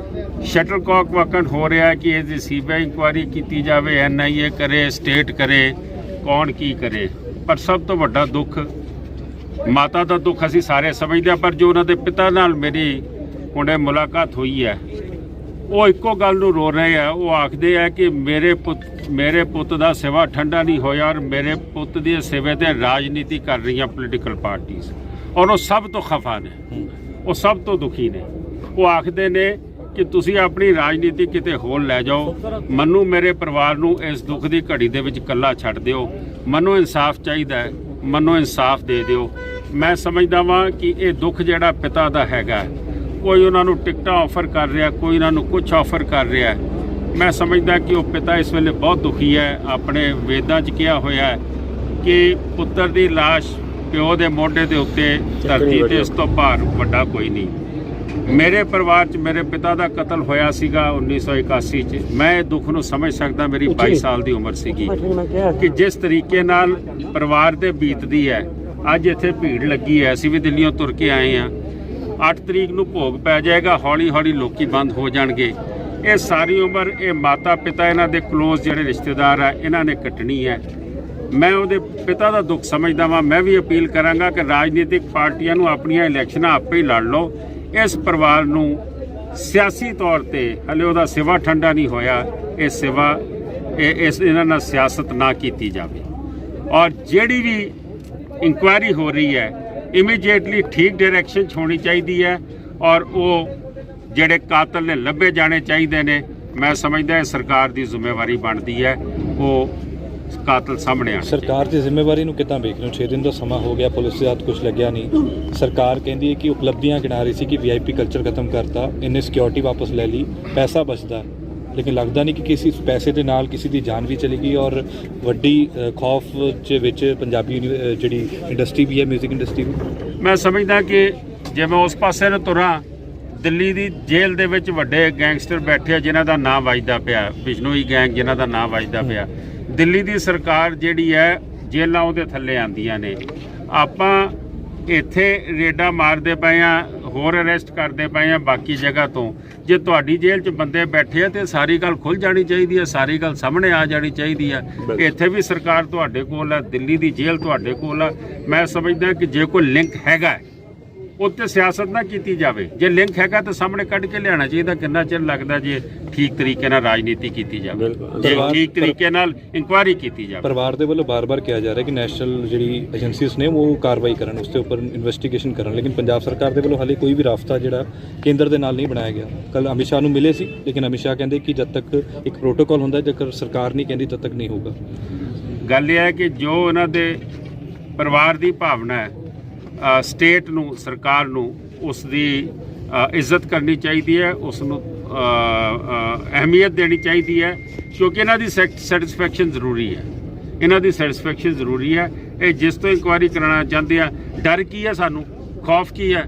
ਸ਼ਟਲਕੌਕ ਵਾਕਨ ਹੋ ਰਿਹਾ ਹੈ ਕਿ ਇਹਦੀ CBI ਇਨਕੁਆਇਰੀ ਕੀਤੀ ਜਾਵੇ, NIA ਕਰੇ, ਸਟੇਟ ਕਰੇ, ਕੌਣ ਕੀ ਕਰੇ। ਪਰ ਸਭ ਤੋਂ ਵੱਡਾ ਦੁੱਖ, ਮਾਤਾ ਦਾ ਦੁੱਖ ਅਸੀਂ ਸਾਰੇ ਸਮਝਦੇ ਹਾਂ, ਪਰ ਜੋ ਉਹਨਾਂ ਦੇ ਪਿਤਾ ਨਾਲ ਮੇਰੀ ਹੁਣੇ ਮੁਲਾਕਾਤ ਹੋਈ ਹੈ, ਉਹ ਇੱਕੋ ਗੱਲ ਨੂੰ ਰੋ ਰਹੇ ਆ। ਉਹ ਆਖਦੇ ਆ ਕਿ ਮੇਰੇ ਪੁੱਤ ਦਾ ਸਿਵਾ ਠੰਡਾ ਨਹੀਂ ਹੋਇਆ, ਔਰ ਮੇਰੇ ਪੁੱਤ ਦੀ ਸਿਵੇ ਤੇ ਰਾਜਨੀਤੀ ਕਰ ਰਹੀਆਂ ਪੋਲੀਟੀਕਲ ਪਾਰਟੀਆਂ, ਔਰ ਉਹ ਸਭ ਤੋਂ ਖਫਾ ਨੇ, ਉਹ ਸਭ ਤੋਂ ਦੁਖੀ ਨੇ। ਉਹ ਆਖਦੇ ਨੇ ਕਿ ਤੁਸੀਂ ਆਪਣੀ ਰਾਜਨੀਤੀ ਕਿਤੇ ਹੋਰ ਲੈ ਜਾਓ, ਮੈਨੂੰ ਮੇਰੇ ਪਰਿਵਾਰ ਨੂੰ ਇਸ ਦੁੱਖ ਦੀ ਘੜੀ ਦੇ ਵਿੱਚ ਇਕੱਲਾ ਛੱਡ ਦਿਓ, ਮੈਨੂੰ ਇਨਸਾਫ ਚਾਹੀਦਾ ਹੈ, ਮੈਨੂੰ ਇਨਸਾਫ ਦੇ ਦਿਓ। ਮੈਂ ਸਮਝਦਾ ਵਾਂ ਕਿ ਇਹ ਦੁੱਖ ਜਿਹੜਾ ਪਿਤਾ ਦਾ ਹੈਗਾ, ਕੋਈ ਉਹਨਾਂ ਨੂੰ ਟਿਕਟਾਂ ਆਫਰ ਕਰ ਰਿਹਾ, ਕੋਈ ਉਹਨਾਂ ਨੂੰ ਕੁਝ ਆਫਰ ਕਰ ਰਿਹਾ। ਮੈਂ ਸਮਝਦਾ ਕਿ ਉਹ ਪਿਤਾ ਇਸ ਵੇਲੇ ਬਹੁਤ ਦੁਖੀ ਹੈ। ਆਪਣੇ ਵੇਦਾਂ 'ਚ ਕਿਹਾ ਹੋਇਆ ਹੈ ਕਿ ਪੁੱਤਰ ਦੀ ਲਾਸ਼ ਪਿਓ ਦੇ ਮੋਢੇ ਦੇ ਉੱਤੇ ਧਰਤੀ ਤੇ ਇਸ ਤੋਂ ਭਾਰ ਵੱਡਾ ਕੋਈ ਨਹੀਂ। ਮੇਰੇ ਪਰਿਵਾਰ 'ਚ ਮੇਰੇ ਪਿਤਾ ਦਾ ਕਤਲ ਹੋਇਆ ਸੀਗਾ 1981 'ਚ। ਮੈਂ ਇਹ ਦੁੱਖ ਨੂੰ ਸਮਝ ਸਕਦਾ। ਮੇਰੀ 22 ਸਾਲ ਦੀ ਉਮਰ ਸੀਗੀ ਕਿ ਜਿਸ ਤਰੀਕੇ ਨਾਲ ਪਰਿਵਾਰ ਤੇ ਬੀਤਦੀ ਹੈ। ਅੱਜ ਇੱਥੇ ਭੀੜ ਲੱਗੀ ਹੈ, ਅਸੀਂ ਵੀ ਦਿੱਲੀੋਂ ਤੁਰ ਕੇ ਆਏ ਹਾਂ। 8 ਤਰੀਕ ਨੂੰ ਭੋਗ ਪੈ ਜਾਏਗਾ, ਹੌਲੀ ਹੌਲੀ ਲੋਕੀ ਬੰਦ ਹੋ ਜਾਣਗੇ। ਇਹ ਸਾਰੀ ਉਮਰ ਇਹ ਮਾਤਾ ਪਿਤਾ, ਇਹਨਾਂ ਦੇ ਕਲੋਜ਼ ਜਿਹੜੇ ਰਿਸ਼ਤੇਦਾਰ ਆ, ਇਹਨਾਂ ਨੇ ਕੱਟਣੀ ਹੈ। ਮੈਂ ਉਹਦੇ ਪਿਤਾ ਦਾ ਦੁੱਖ ਸਮਝਦਾ ਵਾਂ। ਮੈਂ ਵੀ ਅਪੀਲ ਕਰਾਂਗਾ ਕਿ ਰਾਜਨੀਤਿਕ ਪਾਰਟੀਆਂ ਨੂੰ ਆਪਣੀਆਂ ਇਲੈਕਸ਼ਨਾਂ ਆਪੇ ਹੀ ਲੜ ਲਓ। ਇਸ ਪਰਿਵਾਰ ਨੂੰ ਸਿਆਸੀ ਤੌਰ ਤੇ ਹਲੇ ਉਹਦਾ ਸਿਵਾ ਠੰਡਾ ਨਹੀਂ ਹੋਇਆ, ਇਹ ਸਿਵਾ ਇਹਨਾਂ ਨਾਲ ਸਿਆਸਤ ਨਾ ਕੀਤੀ ਜਾਵੇ। ਔਰ ਜਿਹੜੀ ਵੀ ਇਨਕੁਆਇਰੀ ਹੋ ਰਹੀ ਹੈ ਇਮੀਡੀਏਟਲੀ ਠੀਕ ਡਾਇਰੈਕਸ਼ਨ 'ਚ ਹੋਣੀ ਚਾਹੀਦੀ ਹੈ ਔਰ ਉਹ ਜਿਹੜੇ ਕਾਤਲ ਨੇ ਲੱਭੇ ਜਾਣੇ ਚਾਹੀਦੇ ਨੇ। ਮੈਂ ਸਮਝਦਾ ਇਹ ਸਰਕਾਰ ਦੀ ਜ਼ਿੰਮੇਵਾਰੀ ਬਣਦੀ ਹੈ ਉਹ ਕਾਤਲ ਸਾਹਮਣੇ ਆਣ। ਸਰਕਾਰ ਦੀ ਜ਼ਿੰਮੇਵਾਰੀ ਨੂੰ ਕਿੱਦਾਂ ਵੇਖ ਰਹੇ ਹੋ? 6 ਦਿਨ ਦਾ ਸਮਾਂ ਹੋ ਗਿਆ, ਪੁਲਿਸ ਦੇ ਹੱਥ ਕੁਝ ਲੱਗਿਆ ਨਹੀਂ। ਸਰਕਾਰ ਕਹਿੰਦੀ ਹੈ ਕਿ ਉਪਲਬਧੀਆਂ ਗਿਣਾ ਰਹੀ ਸੀ ਕਿ VIP ਕਲਚਰ ਖਤਮ ਕਰਤਾ, ਇੰਨੇ ਸਿਕਿਉਰਿਟੀ ਵਾਪਸ ਲੈ ਲਈ, ਪੈਸਾ ਬਚਦਾ, ਲੇਕਿਨ ਲੱਗਦਾ ਨਹੀਂ ਕਿ ਕਿਸੇ ਪੈਸੇ ਦੇ ਨਾਲ ਕਿਸੇ ਦੀ ਜਾਨ ਵੀ ਚਲੀ ਗਈ ਔਰ ਵੱਡੀ ਖੌਫ ਦੇ ਵਿੱਚ ਪੰਜਾਬੀ ਜਿਹੜੀ ਇੰਡਸਟਰੀ ਵੀ ਹੈ, 뮤직 ਇੰਡਸਟਰੀ ਵੀ। ਮੈਂ ਸਮਝਦਾ ਕਿ ਜੇ ਮੈਂ ਉਸ ਪਾਸੇ ਨੂੰ ਤੁਰਾਂ, ਦਿੱਲੀ ਦੀ ਜੇਲ੍ਹ ਦੇ ਵਿੱਚ ਵੱਡੇ ਗੈਂਗਸਟਰ ਬੈਠੇ ਆ ਜਿਨ੍ਹਾਂ ਦਾ ਨਾਮ ਵੱਜਦਾ ਪਿਆ, ਬਿਸ਼ਨੋਈ ਗੈਂਗ ਜਿਨ੍ਹਾਂ ਦਾ ਨਾਮ ਵੱਜਦਾ ਪਿਆ। ਦਿੱਲੀ ਦੀ ਸਰਕਾਰ ਜਿਹੜੀ ਹੈ ਜੇਲ੍ਹਾਂ ਉਹਦੇ ਥੱਲੇ ਆਉਂਦੀਆਂ ਨੇ। ਆਪਾਂ ਇੱਥੇ ਰੇਡਾਂ ਮਾਰਦੇ ਪਏ ਆ, ਹੋਰ ਅਰੈਸਟ ਕਰਦੇ ਪਏ ਆ ਬਾਕੀ ਜਗ੍ਹਾ ਤੋਂ। ਜੇ ਤੁਹਾਡੀ ਜੇਲ੍ਹ 'ਚ ਬੰਦੇ ਬੈਠੇ ਆ ਤੇ ਸਾਰੀ ਗੱਲ ਖੁੱਲ੍ਹ ਜਾਣੀ ਚਾਹੀਦੀ ਹੈ, ਸਾਰੀ ਗੱਲ ਸਾਹਮਣੇ ਆ ਜਾਣੀ ਚਾਹੀਦੀ ਹੈ। ਇੱਥੇ ਵੀ ਸਰਕਾਰ ਤੁਹਾਡੇ ਕੋਲ ਹੈ, ਦਿੱਲੀ ਦੀ ਜੇਲ੍ਹ ਤੁਹਾਡੇ ਕੋਲ ਹੈ। ਮੈਂ ਸਮਝਦਾ ਕਿ ਜੇ ਕੋਈ ਲਿੰਕ ਹੈਗਾ ਉੱਤੇ ਸਿਆਸਤ ਨਾ ਕੀਤੀ ਜਾਵੇ, ਜੇ ਲਿੰਕ ਹੈਗਾ ਤਾਂ ਸਾਹਮਣੇ ਕੱਢ ਕੇ ਲਿਆਉਣਾ ਚਾਹੀਦਾ। ਕਿੰਨਾ ਚਿਰ ਲੱਗਦਾ ਜੇ ਠੀਕ ਤਰੀਕੇ ਨਾਲ ਰਾਜਨੀਤੀ ਕੀਤੀ ਜਾਵੇ, ਜੇ ਠੀਕ ਤਰੀਕੇ ਨਾਲ ਇਨਕੁਆਇਰੀ ਕੀਤੀ ਜਾਵੇ। ਪਰਿਵਾਰ ਦੇ ਵੱਲੋਂ ਬਾਰ-ਬਾਰ ਕਿਹਾ ਜਾ ਰਿਹਾ ਕਿ ਨੈਸ਼ਨਲ ਜਿਹੜੀ ਏਜੰਸੀਜ਼ ਨੇ ਉਹ ਕਾਰਵਾਈ ਕਰਨ, ਉਸ ਦੇ ਉੱਪਰ ਇਨਵੈਸਟੀਗੇਸ਼ਨ ਕਰਨ, ਲੇਕਿਨ ਪੰਜਾਬ ਸਰਕਾਰ ਦੇ ਵੱਲੋਂ ਹਾਲੇ ਕੋਈ ਵੀ ਰਾਬਤਾ ਜਿਹੜਾ ਕੇਂਦਰ ਦੇ ਨਾਲ ਨਹੀਂ ਬਣਾਇਆ ਗਿਆ। ਕੱਲ ਅਮਿਤ ਸ਼ਾਹ ਨੂੰ ਮਿਲੇ ਸੀ, ਲੇਕਿਨ ਅਮਿਤ ਸ਼ਾਹ ਕਹਿੰਦੇ ਕਿ ਜਦ ਤੱਕ ਇੱਕ ਪ੍ਰੋਟੋਕਾਲ ਹੁੰਦਾ, ਜੇਕਰ ਸਰਕਾਰ ਨਹੀਂ ਕਹਿੰਦੀ ਤਦ ਤੱਕ ਨਹੀਂ ਹੋਊਗਾ। ਗੱਲ ਇਹ ਹੈ ਕਿ ਜੋ ਉਹਨਾਂ ਦੇ ਪਰਿਵਾਰ ਦੀ ਭਾਵਨਾ ਹੈ, ਸਟੇਟ ਨੂੰ, ਸਰਕਾਰ ਨੂੰ ਉਸ ਦੀ ਇੱਜ਼ਤ ਕਰਨੀ ਚਾਹੀਦੀ ਹੈ, ਉਸ ਨੂੰ ਅਹਿਮੀਅਤ ਦੇਣੀ ਚਾਹੀਦੀ ਹੈ, ਕਿਉਂਕਿ ਇਹਨਾਂ ਦੀ ਸੈਟੀਸਫੈਕਸ਼ਨ ਜ਼ਰੂਰੀ ਹੈ। ਇਹਨਾਂ ਦੀ ਸੈਟੀਸਫੈਕਸ਼ਨ ਜ਼ਰੂਰੀ ਹੈ। ਇਹ ਜਿਸ ਤੋਂ ਇਨਕੁਆਇਰੀ ਕਰਾਉਣਾ ਚਾਹੁੰਦੇ ਆ, ਡਰ ਕੀ ਹੈ ਸਾਨੂੰ, ਖੌਫ ਕੀ ਹੈ?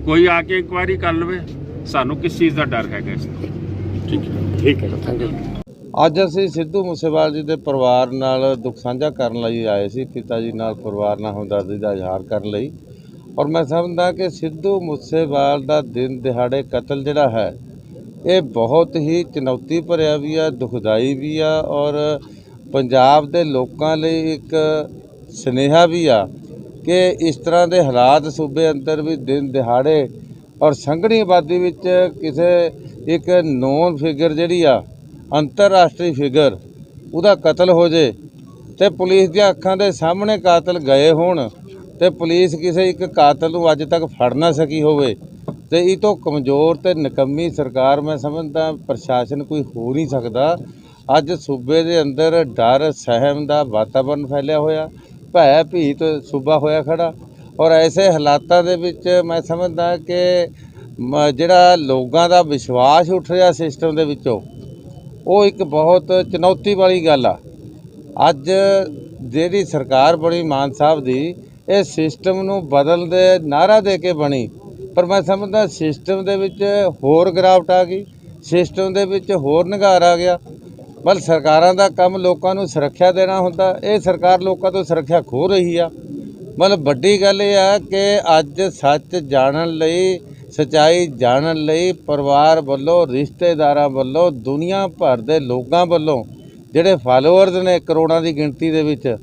ਕੋਈ ਆ ਕੇ ਇਨਕੁਆਇਰੀ ਕਰ ਲਵੇ, ਸਾਨੂੰ ਕਿਸ ਚੀਜ਼ ਦਾ ਡਰ ਹੈਗਾ ਇਸ ਤੋਂ? ਠੀਕ ਹੈ, ਥੈਂਕ ਯੂ। ਅੱਜ ਅਸੀਂ ਸਿੱਧੂ ਮੂਸੇਵਾਲ ਜੀ ਦੇ ਪਰਿਵਾਰ ਨਾਲ ਦੁੱਖ ਸਾਂਝਾ ਕਰਨ ਲਈ ਆਏ ਸੀ, ਪਿਤਾ ਜੀ ਨਾਲ ਪਰਿਵਾਰ ਨਾਲ ਹਮਦਰਦੀ ਦਾ ਇਜ਼ਹਾਰ ਕਰਨ ਲਈ। ਔਰ ਮੈਂ ਸਮਝਦਾ ਕਿ ਸਿੱਧੂ ਮੂਸੇਵਾਲ ਦਾ ਦਿਨ ਦਿਹਾੜੇ ਕਤਲ ਜਿਹੜਾ ਹੈ ਇਹ ਬਹੁਤ ਹੀ ਚੁਣੌਤੀ ਭਰਿਆ ਵੀ ਆ, ਦੁਖਦਾਈ ਵੀ ਆ ਔਰ ਪੰਜਾਬ ਦੇ ਲੋਕਾਂ ਲਈ ਇੱਕ ਸੁਨੇਹਾ ਵੀ ਆ ਕਿ ਇਸ ਤਰ੍ਹਾਂ ਦੇ ਹਾਲਾਤ ਸੂਬੇ ਅੰਦਰ ਵੀ ਦਿਨ ਦਿਹਾੜੇ ਔਰ ਸੰਘਣੀ ਆਬਾਦੀ ਵਿੱਚ ਕਿਸੇ ਇੱਕ ਨੋਨ ਫਿਗਰ ਜਿਹੜੀ ਆ, ਅੰਤਰਰਾਸ਼ਟਰੀ ਫਿਗਰ, ਉਹਦਾ ਕਤਲ ਹੋ ਜੇ ਤੇ ਪੁਲਿਸ ਦੀਆਂ ਅੱਖਾਂ ਦੇ ਸਾਹਮਣੇ ਕਾਤਲ ਗਏ ਹੋਣ ਤੇ ਪੁਲਿਸ ਕਿਸੇ ਇੱਕ ਕਾਤਲ ਨੂੰ ਅੱਜ ਤੱਕ ਫੜ ਨਾ ਸਕੀ ਹੋਵੇ ਤੇ ਇਹ ਤੋਂ ਕਮਜ਼ੋਰ ਤੇ ਨਿਕੰਮੀ ਸਰਕਾਰ ਮੈਂ ਸਮਝਦਾ ਪ੍ਰਸ਼ਾਸਨ ਕੋਈ ਹੋ ਨਹੀਂ ਸਕਦਾ। ਅੱਜ ਸੂਬੇ ਦੇ ਅੰਦਰ ਡਰ ਸਹਿਮ ਦਾ ਵਾਤਾਵਰਨ ਫੈਲਿਆ ਹੋਇਆ, ਭੈ ਭੀਤ ਸੂਬਾ ਹੋਇਆ ਖੜਾ ਔਰ ਐਸੇ ਹਾਲਾਤਾਂ ਦੇ ਵਿੱਚ ਮੈਂ ਸਮਝਦਾ ਕਿ ਜਿਹੜਾ ਲੋਕਾਂ ਦਾ ਵਿਸ਼ਵਾਸ ਉੱਠ ਰਿਹਾ ਸਿਸਟਮ ਦੇ ਵਿੱਚੋਂ, ਉਹ ਇੱਕ ਬਹੁਤ ਚੁਣੌਤੀ ਵਾਲੀ ਗੱਲ ਆ। ਅੱਜ ਜਿਹੜੀ ਸਰਕਾਰ ਬਣੀ ਮਾਨ ਸਾਹਿਬ ਦੀ, ਇਹ ਸਿਸਟਮ ਨੂੰ ਬਦਲ ਦੇ ਨਾਅਰਾ ਦੇ ਕੇ ਬਣੀ, ਪਰ ਮੈਂ ਸਮਝਦਾ ਸਿਸਟਮ ਦੇ ਵਿੱਚ ਹੋਰ ਗਿਰਾਵਟ ਆ ਗਈ, ਸਿਸਟਮ ਦੇ ਵਿੱਚ ਹੋਰ ਨਿਘਾਰ ਆ ਗਿਆ। ਬਲ ਸਰਕਾਰਾਂ ਦਾ ਕੰਮ ਲੋਕਾਂ ਨੂੰ ਸੁਰੱਖਿਆ ਦੇਣਾ ਹੁੰਦਾ, ਇਹ ਸਰਕਾਰ ਲੋਕਾਂ ਤੋਂ ਸੁਰੱਖਿਆ ਖੋਹ ਰਹੀ ਆ। ਮਤਲਬ ਵੱਡੀ ਗੱਲ ਇਹ ਆ ਕਿ ਅੱਜ ਸੱਚ ਜਾਣਨ ਲਈ, ਸੱਚਾਈ ਜਾਣਨ ਲਈ ਪਰਿਵਾਰ ਵੱਲੋਂ, ਰਿਸ਼ਤੇਦਾਰਾਂ ਵੱਲੋਂ, ਦੁਨੀਆ ਭਰ ਦੇ ਲੋਕਾਂ ਵੱਲੋਂ, ਜਿਹੜੇ ਫਾਲੋਅਰਸ ਨੇ ਕਰੋੜਾਂ ਦੀ ਗਿਣਤੀ ਦੇ ਵਿੱਚ,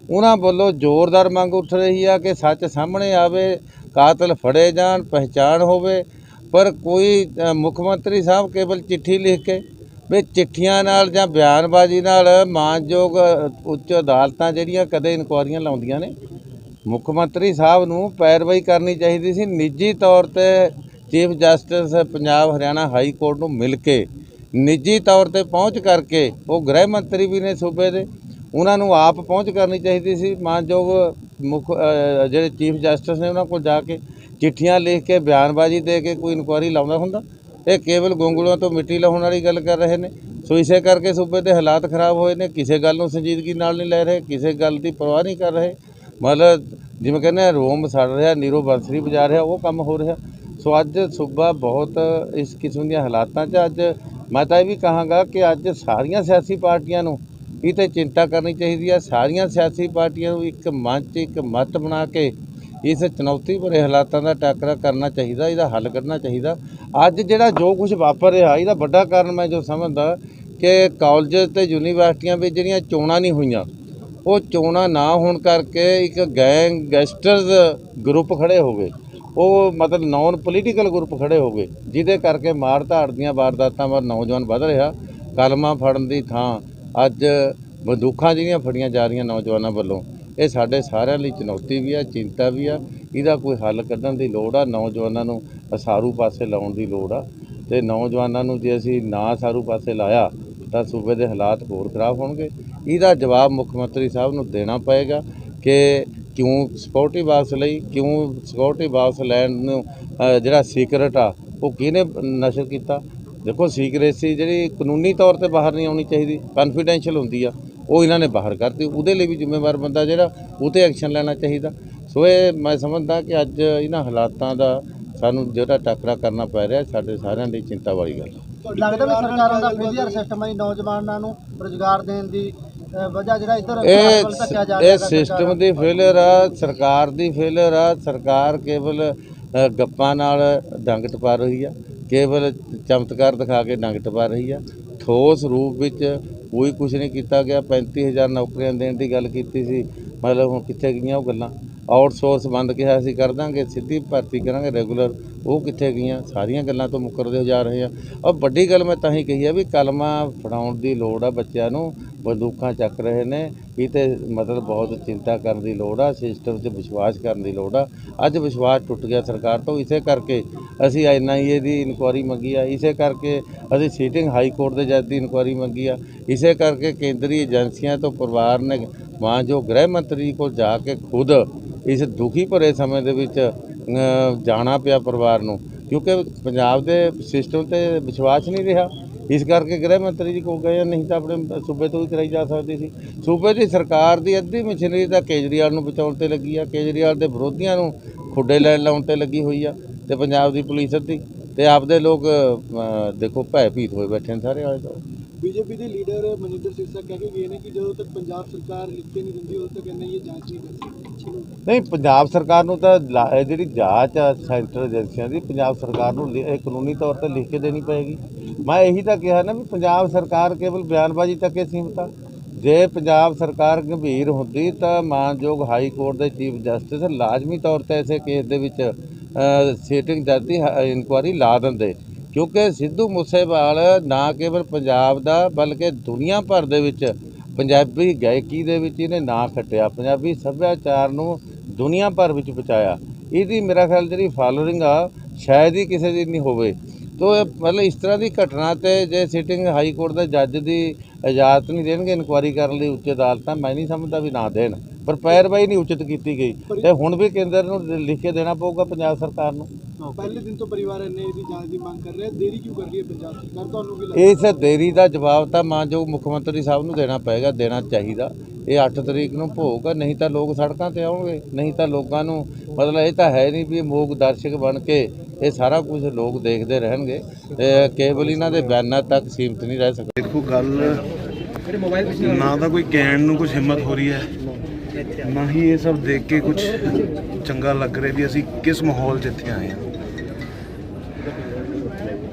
ਉਹਨਾਂ ਵੱਲੋਂ ਜ਼ੋਰਦਾਰ ਮੰਗ ਉੱਠ ਰਹੀ ਆ ਕਿ ਸੱਚ ਸਾਹਮਣੇ ਆਵੇ, ਕਾਤਲ ਫੜੇ ਜਾਣ, ਪਹਿਚਾਣ ਹੋਵੇ। ਪਰ ਕੋਈ ਮੁੱਖ ਮੰਤਰੀ ਸਾਹਿਬ ਕੇਵਲ ਚਿੱਠੀ ਲਿਖ ਕੇ ਵੀ ਚਿੱਠੀਆਂ ਨਾਲ ਜਾਂ ਬਿਆਨਬਾਜ਼ੀ ਨਾਲ ਮਾਨਯੋਗ ਉੱਚ ਅਦਾਲਤਾਂ ਜਿਹੜੀਆਂ ਕਦੇ ਇਨਕੁਆਇਰੀਆਂ ਲਾਉਂਦੀਆਂ ਨੇ, ਮੁੱਖ ਮੰਤਰੀ ਸਾਹਿਬ ਨੂੰ ਪੈਰਵਾਈ ਕਰਨੀ ਚਾਹੀਦੀ ਸੀ। ਨਿੱਜੀ ਤੌਰ ਤੇ chief justice Punjab Haryana high court ਨੂੰ ਮਿਲ ਕੇ, ਨਿੱਜੀ ਤੌਰ ਤੇ ਪਹੁੰਚ ਕਰਕੇ, ਉਹ ਗ੍ਰਹਿ ਮੰਤਰੀ ਵੀ ਨੇ ਸੂਬੇ ਦੇ, ਉਹਨਾਂ ਨੂੰ ਆਪ ਪਹੁੰਚ ਕਰਨੀ ਚਾਹੀਦੀ ਸੀ। ਮਾਨਯੋਗ ਮੁੱਖ ਜਿਹੜੇ ਚੀਫ ਜਸਟਿਸ ਨੇ ਉਹਨਾਂ ਕੋਲ ਜਾ ਕੇ ਚਿੱਠੀਆਂ ਲਿਖ ਕੇ, ਬਿਆਨਬਾਜ਼ੀ ਦੇ ਕੇ ਕੋਈ ਇਨਕੁਆਇਰੀ ਲਾਉਂਦਾ ਹੁੰਦਾ। ਇਹ ਕੇਵਲ ਗੋਂਗਲੂਆਂ ਤੋਂ ਮਿੱਟੀ ਲਾਉਣ ਵਾਲੀ ਗੱਲ ਕਰ ਰਹੇ ਨੇ। ਸੋ ਇਸੇ ਕਰਕੇ ਸੂਬੇ ਦੇ ਹਾਲਾਤ ਖਰਾਬ ਹੋਏ ਨੇ। ਕਿਸੇ ਗੱਲ ਨੂੰ ਸੰਜੀਦਗੀ ਨਾਲ ਨਹੀਂ ਲੈ ਰਹੇ, ਕਿਸੇ ਗੱਲ ਦੀ ਪਰਵਾਹ ਨਹੀਂ ਕਰ ਰਹੇ। ਮਤਲਬ ਜਿਵੇਂ ਕਹਿੰਦੇ ਆ ਰੋਮ ਸੜ ਰਿਹਾ, ਨੀਰੋ ਬੰਸਰੀ ਵਜਾ ਰਿਹਾ, ਉਹ ਕੰਮ ਹੋ ਰਿਹਾ। ਸੋ ਅੱਜ ਸੂਬਾ ਬਹੁਤ ਇਸ ਕਿਸਮ ਦੀਆਂ ਹਾਲਾਤਾਂ 'ਚ, ਅੱਜ ਮੈਂ ਤਾਂ ਇਹ ਵੀ ਕਹਾਂਗਾ ਕਿ ਅੱਜ ਸਾਰੀਆਂ ਸਿਆਸੀ ਪਾਰਟੀਆਂ ਨੂੰ ਇਹ 'ਤੇ ਚਿੰਤਾ ਕਰਨੀ ਚਾਹੀਦੀ ਹੈ। ਸਾਰੀਆਂ ਸਿਆਸੀ ਪਾਰਟੀਆਂ ਨੂੰ ਇੱਕ ਮੰਚ, ਇੱਕ ਮੱਤ ਬਣਾ ਕੇ ਇਸ ਚੁਣੌਤੀ ਭਰੇ ਹਾਲਾਤਾਂ ਦਾ ਟਾਕਰਾ ਕਰਨਾ ਚਾਹੀਦਾ, ਇਹਦਾ ਹੱਲ ਕੱਢਣਾ ਚਾਹੀਦਾ। ਅੱਜ ਜਿਹੜਾ ਜੋ ਕੁਝ ਵਾਪਰ ਰਿਹਾ, ਇਹਦਾ ਵੱਡਾ ਕਾਰਨ ਮੈਂ ਜੋ ਸਮਝਦਾ ਕਿ ਕਾਲਜ ਅਤੇ ਯੂਨੀਵਰਸਿਟੀਆਂ ਵਿੱਚ ਜਿਹੜੀਆਂ ਚੋਣਾਂ ਨਹੀਂ ਹੋਈਆਂ, ਉਹ ਚੋਣਾਂ ਨਾ ਹੋਣ ਕਰਕੇ ਇੱਕ ਗੈਂਗਸਟਰਸ ਗਰੁੱਪ ਖੜੇ ਹੋ ਗਏ, ਉਹ ਮਤਲਬ ਨਾਨ ਪੋਲੀਟੀਕਲ ਗਰੁੱਪ ਖੜੇ ਹੋ ਗਏ, ਜਿਹਦੇ ਕਰਕੇ ਮਾਰ ਧਾੜ ਦੀਆਂ ਵਾਰਦਾਤਾਂ ਵੱਲ ਨੌਜਵਾਨ ਵੱਧ ਰਿਹਾ। ਕਲਮਾਂ ਫੜਨ ਦੀ ਥਾਂ ਅੱਜ ਬੰਦੂਕਾਂ ਜਿਹੜੀਆਂ ਫੜੀਆਂ ਜਾ ਰਹੀਆਂ ਨੌਜਵਾਨਾਂ ਵੱਲੋਂ, ਇਹ ਸਾਡੇ ਸਾਰਿਆਂ ਲਈ ਚੁਣੌਤੀ ਵੀ ਆ, ਚਿੰਤਾ ਵੀ ਆ। ਇਹਦਾ ਕੋਈ ਹੱਲ ਕੱਢਣ ਦੀ ਲੋੜ ਆ, ਨੌਜਵਾਨਾਂ ਨੂੰ ਅਸਾਰੂ ਪਾਸੇ ਲਾਉਣ ਦੀ ਲੋੜ ਆ। ਤੇ ਨੌਜਵਾਨਾਂ ਨੂੰ ਜੇ ਅਸੀਂ ਨਾ ਅਸਾਰੂ ਪਾਸੇ ਲਾਇਆ ਤਾਂ ਸੂਬੇ ਦੇ ਹਾਲਾਤ ਹੋਰ ਖਰਾਬ ਹੋਣਗੇ। ਇਹਦਾ ਜਵਾਬ ਮੁੱਖ ਮੰਤਰੀ ਸਾਹਿਬ ਨੂੰ ਦੇਣਾ ਪਏਗਾ ਕਿ ਕਿਉਂ ਸਿਕਿਉਰਿਟੀ ਵਾਪਸ ਲਈ, ਕਿਉਂ ਸਿਕਿਉਰਿਟੀ ਵਾਪਸ ਲੈਣ ਨੂੰ ਜਿਹੜਾ ਸੀਕਰਟ ਆ ਉਹ ਕਿਹਨੇ ਨਸ਼ਰ ਕੀਤਾ। ਦੇਖੋ ਸੀਕਰੇਸੀ ਜਿਹੜੀ ਕਾਨੂੰਨੀ ਤੌਰ ਤੇ ਬਾਹਰ ਨਹੀਂ ਆਉਣੀ ਚਾਹੀਦੀ, ਕਨਫੀਡੈਂਸ਼ੀਅਲ ਹੁੰਦੀ ਆ, ਉਹ ਇਹਨਾਂ ਨੇ ਬਾਹਰ ਕਰਤੀ। ਉਹਦੇ ਲਈ ਵੀ ਜ਼ਿੰਮੇਵਾਰ ਬੰਦਾ ਜਿਹੜਾ ਉਹ 'ਤੇ ਐਕਸ਼ਨ ਲੈਣਾ ਚਾਹੀਦਾ। ਸੋ ਇਹ ਮੈਂ ਸਮਝਦਾ ਕਿ ਅੱਜ ਇਹਨਾਂ ਹਾਲਾਤਾਂ ਦਾ ਸਾਨੂੰ ਜਿਹੜਾ ਟਾਕਰਾ ਕਰਨਾ ਪੈ ਰਿਹਾ, ਸਾਡੇ ਸਾਰਿਆਂ ਲਈ ਚਿੰਤਾ ਵਾਲੀ ਗੱਲ ਹੈ। ਲੱਗਦਾ ਵੀ ਸਰਕਾਰਾਂ ਦਾ ਫੇਲਿਅਰ ਸਿਸਟਮ ਹੈ ਨੌਜਵਾਨਾਂ ਨੂੰ ਰੁਜ਼ਗਾਰ ਦੇਣ ਦੀ ਵਜ੍ਹਾ ਜਿਹੜਾ ਇੱਧਰ ਧੱਕਿਆ ਜਾ ਰਿਹਾ ਇਹ ਸਿਸਟਮ ਦੀ ਫੇਲਿਅਰ ਆ, ਸਰਕਾਰ ਦੀ ਫੇਲਿਅਰ ਆ। ਸਰਕਾਰ ਕੇਵਲ ਗੱਪਾਂ ਨਾਲ ਡੰਗ ਟਪਾ ਰਹੀ ਆ, ਕੇਵਲ ਚਮਤਕਾਰ ਦਿਖਾ ਕੇ ਡੰਗ ਟਪਾ ਰਹੀ ਆ। ਠੋਸ ਰੂਪ ਵਿੱਚ ਕੋਈ ਕੁਝ ਨਹੀਂ ਕੀਤਾ ਗਿਆ। 35,000 ਨੌਕਰੀਆਂ ਦੇਣ ਦੀ ਗੱਲ ਕੀਤੀ ਸੀ, ਮਤਲਬ ਹੁਣ ਕਿੱਥੇ ਗਈਆਂ ਉਹ ਗੱਲਾਂ। ਆਊਟਸੋਰਸ ਬੰਦ ਕਿਹਾ ਸੀ ਕਰ ਦਾਂਗੇ, ਸਿੱਧੀ ਭਰਤੀ ਕਰਾਂਗੇ ਰੈਗੂਲਰ, ਉਹ ਕਿੱਥੇ ਗਈਆਂ। ਸਾਰੀਆਂ ਗੱਲਾਂ ਤੋਂ ਮੁੱਕਰਦੇ ਜਾ ਰਹੇ ਆ। ਔਰ ਵੱਡੀ ਗੱਲ ਮੈਂ ਤਾਂ ਹੀ ਕਹੀ ਆ ਵੀ ਕਲਮਾਂ ਫੜਾਉਣ ਦੀ ਲੋੜ ਆ ਬੱਚਿਆਂ ਨੂੰ, ਬੰਦੂਕਾਂ ਚੱਕ ਰਹੇ ਨੇ। ਇਹ ਤੇ ਮਤਲਬ ਬਹੁਤ ਚਿੰਤਾ ਕਰਨ ਦੀ ਲੋੜ ਆ, ਸਿਸਟਮ 'ਚ ਵਿਸ਼ਵਾਸ ਕਰਨ ਦੀ ਲੋੜ ਆ। ਅੱਜ ਵਿਸ਼ਵਾਸ ਟੁੱਟ ਗਿਆ ਸਰਕਾਰ ਤੋਂ, ਇਸੇ ਕਰਕੇ ਅਸੀਂ NIA ਦੀ ਇਨਕੁਆਇਰੀ ਮੰਗੀ ਆ, ਇਸੇ ਕਰਕੇ ਅਸੀਂ ਸੀਟਿੰਗ ਹਾਈ ਕੋਰਟ ਦੇ ਜੱਜ ਦੀ ਇਨਕੁਆਇਰੀ ਮੰਗੀ ਆ, ਇਸੇ ਕਰਕੇ ਕੇਂਦਰੀ ਏਜੰਸੀਆਂ ਤੋਂ ਪਰਿਵਾਰ ਨੇ ਮਾਨਯੋਗ ਗ੍ਰਹਿ ਮੰਤਰੀ ਕੋਲ ਜਾ ਕੇ ਖੁਦ ਇਸ ਦੁਖੀ ਭਰੇ ਸਮੇਂ ਦੇ ਵਿੱਚ ਜਾਣਾ ਪਿਆ ਪਰਿਵਾਰ ਨੂੰ, ਕਿਉਂਕਿ ਪੰਜਾਬ ਦੇ ਸਿਸਟਮ 'ਤੇ ਵਿਸ਼ਵਾਸ ਨਹੀਂ ਰਿਹਾ। ਇਸ ਕਰਕੇ ਗ੍ਰਹਿ ਮੰਤਰੀ ਜੀ ਕੋਲ ਗਏ, ਨਹੀਂ ਤਾਂ ਆਪਣੇ ਸੂਬੇ ਤੋਂ ਵੀ ਕਰਾਈ ਜਾ ਸਕਦੀ ਸੀ। ਸੂਬੇ ਦੀ ਸਰਕਾਰ ਦੀ ਅੱਧੀ ਮਸ਼ੀਨਰੀ ਤਾਂ ਕੇਜਰੀਵਾਲ ਨੂੰ ਬਚਾਉਣ ਤੇ ਲੱਗੀ ਆ, ਕੇਜਰੀਵਾਲ ਦੇ ਵਿਰੋਧੀਆਂ ਨੂੰ ਖੁੱਡੇ ਲਾਉਣ ਤੇ ਲੱਗੀ ਹੋਈ ਆ, ਤੇ ਪੰਜਾਬ ਦੀ ਪੁਲਿਸ ਅੱਧੀ ਤੇ ਆਪਦੇ ਲੋਕ ਦੇਖੋ ਭੈਭੀਤ ਹੋਏ ਬੈਠੇ ਨੇ ਸਾਰੇ ਆਲੇ ਦੁਆਲੇ। ਬੀਜੇਪੀ ਦੇ ਲੀਡਰ ਮਨਿੰਦਰ ਸਿਰਸਾ ਕਹਿ ਕੇ ਗਏ ਨੇ ਕਿ ਜਦੋਂ ਤੱਕ ਪੰਜਾਬ ਸਰਕਾਰ ਲਿਖ ਕੇ ਨਹੀਂ ਦਿੰਦੀ ਉਦੋਂ ਤੱਕ ਇਹ ਜਾਂਚ ਨਹੀਂ ਕਰਦੀ। ਨਹੀਂ, ਪੰਜਾਬ ਸਰਕਾਰ ਨੂੰ ਤਾਂ ਇਹ ਜਿਹੜੀ ਜਾਂਚ ਆ ਸੈਂਟਰ ਏਜੰਸੀਆਂ ਦੀ, ਪੰਜਾਬ ਸਰਕਾਰ ਨੂੰ ਇਹ ਕਾਨੂੰਨੀ ਤੌਰ ਤੇ ਲਿਖ ਕੇ ਦੇਣੀ ਪਏਗੀ। ਮੈਂ ਇਹੀ ਤਾਂ ਕਿਹਾ ਨਾ ਵੀ ਪੰਜਾਬ ਸਰਕਾਰ ਕੇਵਲ ਬਿਆਨਬਾਜ਼ੀ ਤੱਕ ਹੀ ਸੀਮਤ ਆ। ਜੇ ਪੰਜਾਬ ਸਰਕਾਰ ਗੰਭੀਰ ਹੁੰਦੀ ਤਾਂ ਮਾਨਯੋਗ ਹਾਈ ਕੋਰਟ ਦੇ ਚੀਫ ਜਸਟਿਸ ਲਾਜ਼ਮੀ ਤੌਰ ਤੇ ਐਸੇ ਕੇਸ ਦੇ ਵਿੱਚ ਸੀਟਿੰਗ ਜੱਜ ਦੀ ਇਨਕੁਆਇਰੀ ਲਾ ਦਿੰਦੇ, ਕਿਉਂਕਿ ਸਿੱਧੂ ਮੂਸੇਵਾਲ ਨਾ ਕੇਵਲ ਪੰਜਾਬ ਦਾ ਬਲਕਿ ਦੁਨੀਆ ਭਰ ਦੇ ਵਿੱਚ ਪੰਜਾਬੀ ਗਾਇਕੀ ਦੇ ਵਿੱਚ ਇਹਨੇ ਨਾਂ ਖੱਟਿਆ, ਪੰਜਾਬੀ ਸੱਭਿਆਚਾਰ ਨੂੰ ਦੁਨੀਆ ਭਰ ਵਿੱਚ ਪਹੁੰਚਾਇਆ। ਇਹਦੀ ਮੇਰਾ ਖਿਆਲ ਜਿਹੜੀ ਫਾਲੋਇੰਗ ਆ ਸ਼ਾਇਦ ਹੀ ਕਿਸੇ ਦੀ ਨਹੀਂ ਹੋਵੇ। ਤੋ ਮਤਲਬ ਇਸ ਤਰ੍ਹਾਂ ਦੀ ਘਟਨਾ ਤੇ ਜੇ ਸਿਟਿੰਗ ਹਾਈ ਕੋਰਟ ਦੇ ਜੱਜ ਦੀ ਇਜਾਜ਼ਤ ਨਹੀਂ ਦੇਣਗੇ ਇਨਕੁਆਇਰੀ ਕਰਨ ਲਈ ਉੱਚ ਅਦਾਲਤਾਂ, ਮੈਂ ਨਹੀਂ ਸਮਝਦਾ ਵੀ ਨਾ ਦੇਣ, ਪਰ ਪੈਰਵਾਈ ਨਹੀਂ ਉਚਿਤ ਕੀਤੀ ਗਈ ਤੇ ਹੁਣ ਵੀ ਕੇਂਦਰ ਨੂੰ ਲਿਖ ਕੇ ਦੇਣਾ ਪਊਗਾ ਪੰਜਾਬ ਸਰਕਾਰ ਨੂੰ। ਪਹਿਲੇ ਦਿਨ ਤੋਂ ਪਰਿਵਾਰ NIA ਦੀ ਜਾਂਚ ਦੀ ਮੰਗ ਕਰ ਰਿਹਾ, ਦੇਰੀ ਕਿਉਂ ਕਰ ਰਹੀ ਹੈ ਪੰਜਾਬ ਸਰਕਾਰ? ਤੁਹਾਨੂੰ ਕੀ ਲੱਗਦਾ? ਇਸ ਦੇਰੀ ਦਾ ਜਵਾਬ ਤਾਂ ਮਾਨਯੋਗ ਮੁੱਖ ਮੰਤਰੀ ਸਾਹਿਬ ਨੂੰ ਦੇਣਾ ਪਏਗਾ, ਦੇਣਾ ਚਾਹੀਦਾ। ਇਹ 8 ਤਰੀਕ ਨੂੰ ਭੋਗ, ਨਹੀਂ ਤਾਂ ਲੋਕ ਸੜਕਾਂ ਤੇ ਆਉਣਗੇ, ਨਹੀਂ ਤਾਂ ਲੋਕਾਂ ਨੂੰ ਮਤਲਬ ਇਹ ਤਾਂ ਹੈ ਨਹੀਂ ਵੀ ਮੂਕ ਦਰਸ਼ਕ ਬਣ ਕੇ ਇਹ ਸਾਰਾ ਕੁਝ ਲੋਕ ਦੇਖਦੇ ਰਹਿਣਗੇ, ਕੇਵਲ ਇਹਨਾਂ ਦੇ ਬਿਆਨਾਂ ਤੱਕ ਸੀਮਤ ਨਹੀਂ ਰਹਿ ਸਕਦੇ। ਦੇਖੋ ਗੱਲ ਨਾ ਤਾਂ ਕੋਈ ਕਹਿਣ ਨੂੰ ਕੁਝ ਹਿੰਮਤ ਹੋ ਰਹੀ ਹੈ, ਨਾ ਹੀ ਇਹ ਸਭ ਦੇਖ ਕੇ ਕੁਝ ਚੰਗਾ ਲੱਗ ਰਿਹਾ ਵੀ ਅਸੀਂ ਕਿਸ ਮਾਹੌਲ 'ਚ ਇੱਥੇ ਆਏ ਹਾਂ।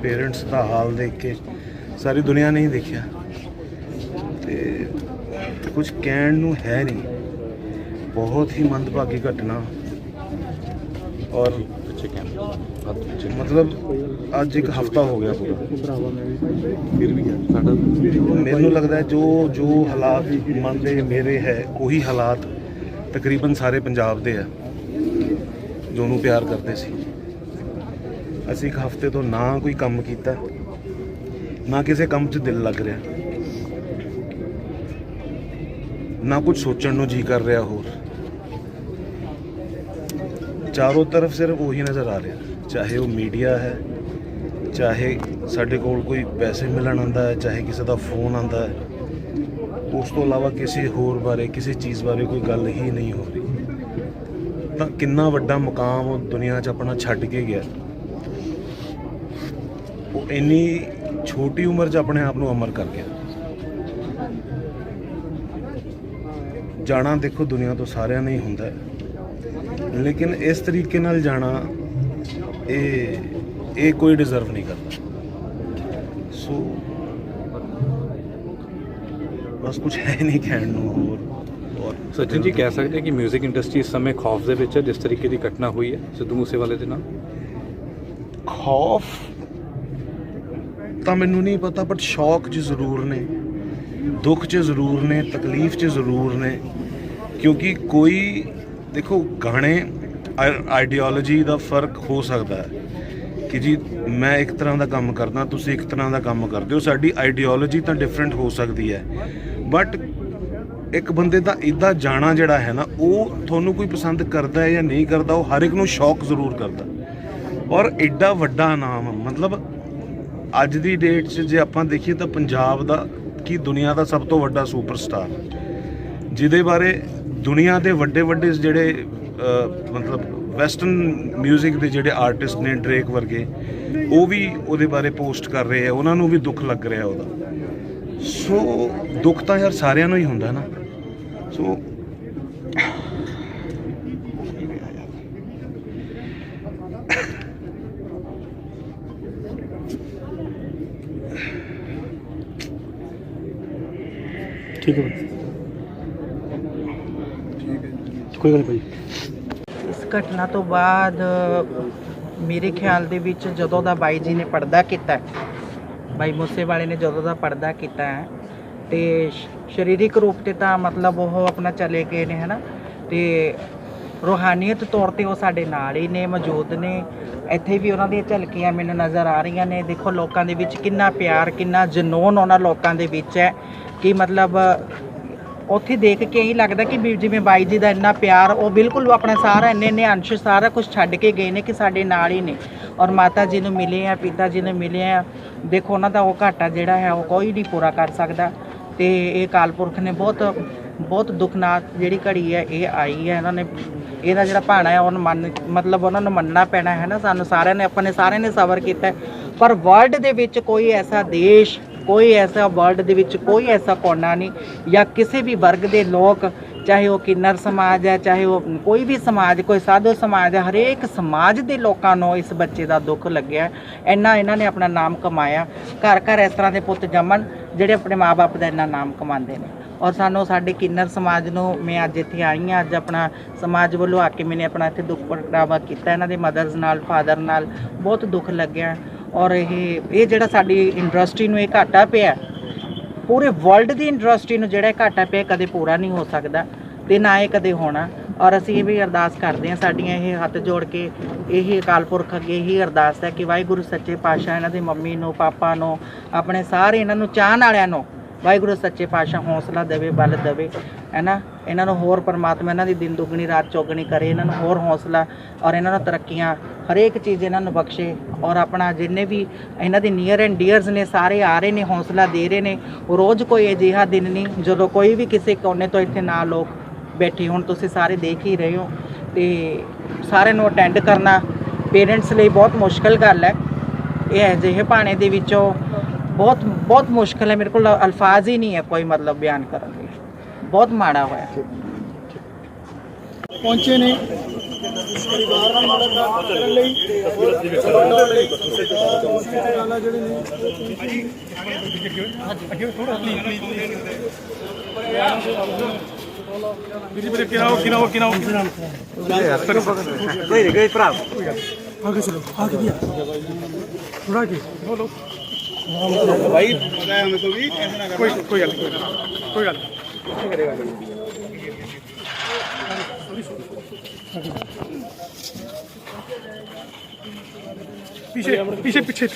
ਪੇਰੈਂਟਸ ਦਾ ਹਾਲ ਦੇਖ ਕੇ ਸਾਰੀ ਦੁਨੀਆ ਨੇ ਹੀ ਦੇਖਿਆ ਤੇ ਕੁਝ ਕਹਿਣ ਨੂੰ ਹੈ ਨਹੀਂ। ਬਹੁਤ ਹੀ ਮੰਦਭਾਗੀ ਘਟਨਾ, ਔਰ ਮਤਲਬ ਅੱਜ ਇੱਕ ਹਫਤਾ ਹੋ ਗਿਆ ਪੂਰਾ, ਫਿਰ ਵੀ ਮੈਨੂੰ ਲੱਗਦਾ ਜੋ ਹਾਲਾਤ ਮਨ ਦੇ ਮੇਰੇ ਹੈ ਉਹੀ ਹਾਲਾਤ ਤਕਰੀਬਨ ਸਾਰੇ ਪੰਜਾਬ ਦੇ ਆ ਜੋ ਉਹਨੂੰ ਪਿਆਰ ਕਰਦੇ ਸੀ। ਅਸੀਂ ਇੱਕ ਹਫਤੇ ਤੋਂ ਨਾ ਕੋਈ ਕੰਮ ਕੀਤਾ, ਨਾ ਕਿਸੇ ਕੰਮ 'ਚ ਦਿਲ ਲੱਗ ਰਿਹਾ, ਨਾ ਕੁਝ ਸੋਚਣ ਨੂੰ ਜੀ ਕਰ ਰਿਹਾ। ਹੋਰ ਚਾਰੋਂ ਤਰਫ ਸਿਰਫ ਉਹੀ ਨਜ਼ਰ ਆ ਰਿਹਾ, ਚਾਹੇ ਉਹ ਮੀਡੀਆ ਹੈ, ਚਾਹੇ ਸਾਡੇ ਕੋਲ ਕੋਈ ਪੈਸੇ ਮਿਲਣ ਆਉਂਦਾ ਹੈ, ਚਾਹੇ ਕਿਸੇ ਦਾ ਫੋਨ ਆਉਂਦਾ ਹੈ, ਉਸ ਤੋਂ ਇਲਾਵਾ ਕਿਸੇ ਹੋਰ ਬਾਰੇ ਕਿਸੇ ਚੀਜ਼ ਬਾਰੇ ਕੋਈ ਗੱਲ ਹੀ ਨਹੀਂ ਹੋ ਰਹੀ। ਤਾਂ ਕਿੰਨਾ ਵੱਡਾ ਮੁਕਾਮ ਉਹ ਦੁਨੀਆ 'ਚ ਆਪਣਾ ਛੱਡ ਕੇ ਗਿਆ, ਉਹ ਇੰਨੀ ਛੋਟੀ ਉਮਰ 'ਚ ਆਪਣੇ ਆਪ ਨੂੰ ਅਮਰ ਕਰ ਗਿਆ। ਜਾਣਾ ਦੇਖੋ ਦੁਨੀਆ ਤੋਂ ਸਾਰਿਆਂ ਨੇ ਹੀ ਹੁੰਦਾ, ਲੇਕਿਨ ਇਸ ਤਰੀਕੇ ਨਾਲ ਜਾਣਾ ਇਹ ਕੋਈ ਡਿਜ਼ਰਵ ਨਹੀਂ ਕਰਦਾ। ਸੋ ਬਸ ਕੁਝ ਹੈ ਨਹੀਂ ਕਹਿਣ ਨੂੰ ਹੋਰ। ਔਰ ਸਚਿਨ ਜੀ ਕਹਿ ਸਕਦੇ ਕਿ 뮤직 ਇੰਡਸਟਰੀ ਇਸ ਸਮੇਂ ਖੌਫ ਦੇ ਵਿੱਚ ਹੈ ਜਿਸ ਤਰੀਕੇ ਦੀ ਘਟਨਾ ਹੋਈ ਹੈ ਸਿੱਧੂ ਮੂਸੇਵਾਲੇ ਦੇ ਨਾਲ? ਖੌਫ ਤਾਂ ਮੈਨੂੰ ਨਹੀਂ ਪਤਾ, ਬਟ ਸ਼ੌਕ 'ਚ ਜ਼ਰੂਰ ਨੇ, ਦੁੱਖ 'ਚ ਜ਼ਰੂਰ ਨੇ, ਤਕਲੀਫ 'ਚ ਜ਼ਰੂਰ ਨੇ, ਕਿਉਂਕਿ ਕੋਈ ਦੇਖੋ ਗਾਣੇ ਆਈਡੀਓਲੋਜੀ ਦਾ ਫਰਕ ਹੋ ਸਕਦਾ ਹੈ ਕਿ ਜੀ ਮੈਂ ਇੱਕ ਤਰ੍ਹਾਂ ਦਾ ਕੰਮ ਕਰਦਾ, ਤੁਸੀਂ ਇੱਕ ਤਰ੍ਹਾਂ ਦਾ ਕੰਮ ਕਰਦੇ ਹੋ, ਸਾਡੀ ਆਈਡੀਓਲੋਜੀ ਤਾਂ ਡਿਫਰੈਂਟ ਹੋ ਸਕਦੀ ਹੈ, ਬਟ ਇੱਕ ਬੰਦੇ ਦਾ ਇੱਦਾਂ ਜਾਣਾ ਜਿਹੜਾ ਹੈ ਨਾ, ਉਹ ਤੁਹਾਨੂੰ ਕੋਈ ਪਸੰਦ ਕਰਦਾ ਹੈ ਜਾਂ ਨਹੀਂ ਕਰਦਾ, ਉਹ ਹਰ ਇੱਕ ਨੂੰ ਸ਼ੌਕ ਜ਼ਰੂਰ ਕਰਦਾ। ਔਰ ਐਡਾ ਵੱਡਾ ਨਾਮ, ਮਤਲਬ ਅੱਜ ਦੀ ਡੇਟ 'ਚ ਜੇ ਆਪਾਂ ਦੇਖੀਏ ਤਾਂ ਪੰਜਾਬ ਦਾ ਕੀ ਦੁਨੀਆ ਦਾ ਸਭ ਤੋਂ ਵੱਡਾ ਸੁਪਰਸਟਾਰ, ਜਿਹਦੇ ਬਾਰੇ ਦੁਨੀਆ ਦੇ ਵੱਡੇ ਵੱਡੇ ਜਿਹੜੇ ਮਤਲਬ ਵੈਸਟਰਨ ਮਿਊਜ਼ਿਕ ਦੇ ਜਿਹੜੇ ਆਰਟਿਸਟ ਨੇ, ਡਰੇਕ ਵਰਗੇ, ਉਹ ਵੀ ਉਹਦੇ ਬਾਰੇ ਪੋਸਟ ਕਰ ਰਹੇ ਆ, ਉਹਨਾਂ ਨੂੰ ਵੀ ਦੁੱਖ ਲੱਗ ਰਿਹਾ ਉਹਦਾ। ਸੋ ਦੁੱਖ ਤਾਂ ਯਾਰ ਸਾਰਿਆਂ ਨੂੰ ਹੀ ਹੁੰਦਾ ਨਾ। ਸੋ ਠੀਕ ਹੈ ਕੋਈ ਗੱਲ ਨਹੀਂ। ਇਸ ਘਟਨਾ ਤੋਂ ਬਾਅਦ ਮੇਰੇ ਖਿਆਲ ਦੇ ਵਿੱਚ ਜਦੋਂ ਦਾ ਬਾਈ ਜੀ ਨੇ ਪਰਦਾ ਕੀਤਾ, ਬਾਈ ਮੂਸੇਵਾਲੇ ਨੇ ਜਦੋਂ ਦਾ ਪਰਦਾ ਕੀਤਾ ਹੈ, ਤੇ ਸਰੀਰਕ ਰੂਪ ਤੇ ਤਾਂ ਮਤਲਬ ਉਹ ਆਪਣਾ ਚਲੇ ਗਏ ਨੇ, ਹੈ ਨਾ, ਤੇ ਰੂਹਾਨੀਅਤ ਤੌਰ ਤੇ ਉਹ ਸਾਡੇ ਨਾਲ ਹੀ ਨੇ, ਮੌਜੂਦ ਨੇ। ਇੱਥੇ ਵੀ ਉਹਨਾਂ ਦੀਆਂ ਝਲਕੀਆਂ ਮੈਨੂੰ ਨਜ਼ਰ ਆ ਰਹੀਆਂ ਨੇ। ਦੇਖੋ ਲੋਕਾਂ ਦੇ ਵਿੱਚ ਕਿੰਨਾ ਪਿਆਰ, ਕਿੰਨਾ ਜਨੂਨ ਉਹਨਾਂ ਲੋਕਾਂ ਦੇ ਵਿੱਚ ਹੈ ਕਿ ਮਤਲਬ ਉੱਥੇ ਦੇਖ ਕੇ ਹੀ ਲੱਗਦਾ ਕਿ ਜਿਵੇਂ ਬਾਈ ਜੀ ਦਾ ਇੰਨਾ ਪਿਆਰ, ਉਹ ਬਿਲਕੁਲ ਆਪਣਾ ਸਾਰਾ ਇੰਨੇ ਅੰਸ਼ ਸਾਰਾ ਕੁਝ ਛੱਡ ਕੇ ਗਏ ਨੇ ਕਿ ਸਾਡੇ ਨਾਲ ਹੀ ਨੇ। ਔਰ ਮਾਤਾ ਜੀ ਨੂੰ ਮਿਲੇ ਆ, ਪਿਤਾ ਜੀ ਨੂੰ ਮਿਲੇ ਆ, ਦੇਖੋ ਉਹਨਾਂ ਦਾ ਉਹ ਘਾਟਾ ਜਿਹੜਾ ਹੈ ਉਹ ਕੋਈ ਨਹੀਂ ਪੂਰਾ ਕਰ ਸਕਦਾ। ਤੇ ਇਹ ਅਕਾਲ ਪੁਰਖ ਨੇ ਬਹੁਤ ਦੁਖਨਾਕ ਜਿਹੜੀ ਘੜੀ ਹੈ ਇਹ ਆਈ ਹੈ, ਇਹਨਾਂ ਨੇ ਇਹਦਾ ਜਿਹੜਾ ਭਾਣਾ ਹੈ ਉਹਨੂੰ ਮਤਲਬ ਉਹਨਾਂ ਨੂੰ ਮੰਨਣਾ ਪੈਣਾ ਹੈ ਨਾ। ਸਾਨੂੰ ਸਾਰਿਆਂ ਨੇ, ਆਪਣੇ ਸਾਰਿਆਂ ਨੇ ਸਬਰ ਕੀਤਾ, ਪਰ ਵਰਲਡ ਦੇ ਵਿੱਚ ਕੋਈ ਐਸਾ ਦੇਸ਼, ਕੋਈ ਐਸਾ ਵਰਲਡ ਦੇ ਵਿੱਚ ਕੋਈ ਐਸਾ ਕੋਨਾ ਨਹੀਂ ਜਾਂ ਕਿਸੇ ਵੀ ਵਰਗ ਦੇ ਲੋਕ, ਚਾਹੇ ਉਹ ਕਿੰਨਰ ਸਮਾਜ ਹੈ, ਚਾਹੇ ਉਹ ਕੋਈ ਵੀ ਸਮਾਜ, ਕੋਈ ਸਾਧੂ ਸਮਾਜ ਹੈ, ਹਰੇਕ ਸਮਾਜ ਦੇ ਲੋਕਾਂ ਨੂੰ ਇਸ ਬੱਚੇ ਦਾ ਦੁੱਖ ਲੱਗਿਆ। ਇਹਨਾਂ ਨੇ ਆਪਣਾ ਨਾਮ ਕਮਾਇਆ। ਘਰ ਘਰ ਇਸ ਤਰ੍ਹਾਂ ਦੇ ਪੁੱਤ ਜੰਮਣ ਜਿਹੜੇ ਆਪਣੇ ਮਾਂ-ਬਾਪ ਦਾ ਇੰਨਾ ਨਾਮ ਕਮਾਉਂਦੇ ਨੇ। ਔਰ ਸਾਨੂੰ ਸਾਡੇ ਕਿੰਨਰ ਸਮਾਜ ਨੂੰ, ਮੈਂ ਅੱਜ ਇੱਥੇ ਆਈ ਹਾਂ, ਅੱਜ ਆਪਣਾ ਸਮਾਜ ਵੱਲੋਂ ਆ ਕੇ ਮੈਨੇ ਆਪਣਾ ਇੱਥੇ ਦੁੱਖ ਪ੍ਰਗਟਾਵਾ ਕੀਤਾ ਇਹਨਾਂ ਦੇ ਮਦਰਸ ਨਾਲ, ਫਾਦਰ ਨਾਲ, ਬਹੁਤ ਦੁੱਖ ਲੱਗਿਆ। ਔਰ ਇਹ ਜਿਹੜਾ ਸਾਡੀ ਇੰਡਸਟਰੀ ਨੂੰ ਇਹ ਘਾਟਾ ਪਿਆ, ਪੂਰੇ ਵਰਲਡ ਦੀ ਇੰਡਸਟਰੀ ਨੂੰ ਜਿਹੜਾ ਘਾਟਾ ਪਿਆ, ਕਦੇ ਪੂਰਾ ਨਹੀਂ ਹੋ ਸਕਦਾ ਤੇ ਨਾ ਇਹ ਕਦੇ ਹੋਣਾ। ਔਰ ਅਸੀਂ ਇਹ ਵੀ ਅਰਦਾਸ ਕਰਦੇ ਹਾਂ, ਸਾਡੀਆਂ ਇਹ ਹੱਥ ਜੋੜ ਕੇ ਇਹ ਅਕਾਲ ਪੁਰਖ ਅੱਗੇ ਇਹੀ ਅਰਦਾਸ ਹੈ ਕਿ ਵਾਹਿਗੁਰੂ ਸੱਚੇ ਪਾਤਸ਼ਾਹ ਇਹਨਾਂ ਦੇ ਮੰਮੀ ਨੂੰ, ਪਾਪਾ ਨੂੰ, ਆਪਣੇ ਸਾਰੇ ਇਹਨਾਂ ਨੂੰ ਚਾਹਣ ਵਾਲਿਆਂ ਨੂੰ ਵਾਹਿਗੁਰੂ ਸੱਚੇ ਪਾਤਸ਼ਾਹ ਹੌਸਲਾ ਦੇਵੇ, ਬਲ ਦੇਵੇ, ਹੈ ਨਾ। ਇਹਨਾਂ ਨੂੰ ਹੋਰ ਪਰਮਾਤਮਾ ਇਹਨਾਂ ਦੀ ਦਿਨ ਦੁੱਗਣੀ ਰਾਤ ਚੌਗਣੀ ਕਰੇ, ਇਹਨਾਂ ਨੂੰ ਹੋਰ ਹੌਸਲਾ ਔਰ ਇਹਨਾਂ ਨੂੰ ਤਰੱਕੀਆਂ, ਹਰੇਕ ਚੀਜ਼ ਇਹਨਾਂ ਨੂੰ ਬਖਸ਼ੇ। ਔਰ ਆਪਣਾ ਜਿੰਨੇ ਵੀ ਇਹਨਾਂ ਦੇ ਨੀਅਰ ਐਂਡ ਡੀਅਰਸ ਨੇ ਸਾਰੇ ਆ ਰਹੇ ਨੇ, ਹੌਸਲਾ ਦੇ ਰਹੇ ਨੇ। ਰੋਜ਼ ਕੋਈ ਅਜਿਹਾ ਦਿਨ ਨਹੀਂ ਜਦੋਂ ਕੋਈ ਵੀ ਕਿਸੇ ਕੋਨੇ ਤੋਂ ਇੱਥੇ ਨਾ ਲੋਕ ਬੈਠੇ ਹੋਣ। ਤੁਸੀਂ ਸਾਰੇ ਦੇਖ ਹੀ ਰਹੇ ਹੋ, ਤੇ ਸਾਰਿਆਂ ਨੂੰ ਅਟੈਂਡ ਕਰਨਾ ਪੇਰੈਂਟਸ ਲਈ ਬਹੁਤ ਮੁਸ਼ਕਲ ਗੱਲ ਹੈ। ਇਹ ਅਜਿਹੇ ਭਾਣੇ ਦੇ ਵਿੱਚੋਂ ਬਹੁਤ ਮੁਸ਼ਕਲ ਹੈ, ਮੇਰੇ ਕੋਲ ਅਲਫਾਜ਼ ਹੀ ਨਹੀਂ ਹੈ ਕੋਈ ਮਤਲਬ ਬਿਆਨ ਕਰਨ ਲਈ। ਬਹੁਤ ਮਾੜਾ ਹੋਇਆ। ਪਹੁੰਚੇ ਨੇ ਪਰਿਵਾਰ ਨਾਲ ਮੁਲਾਕਾਤ ਕਰਨ ਲਈ ਜਿਹੜੇ ਨੇ ਭਰਾ ਆगे चलो, आगे दिया थोड़ा आगे बोलो भाई, पता है हमें को भी ऐसा ना करना। कोई गल करेगा पीछे पीछे पीछे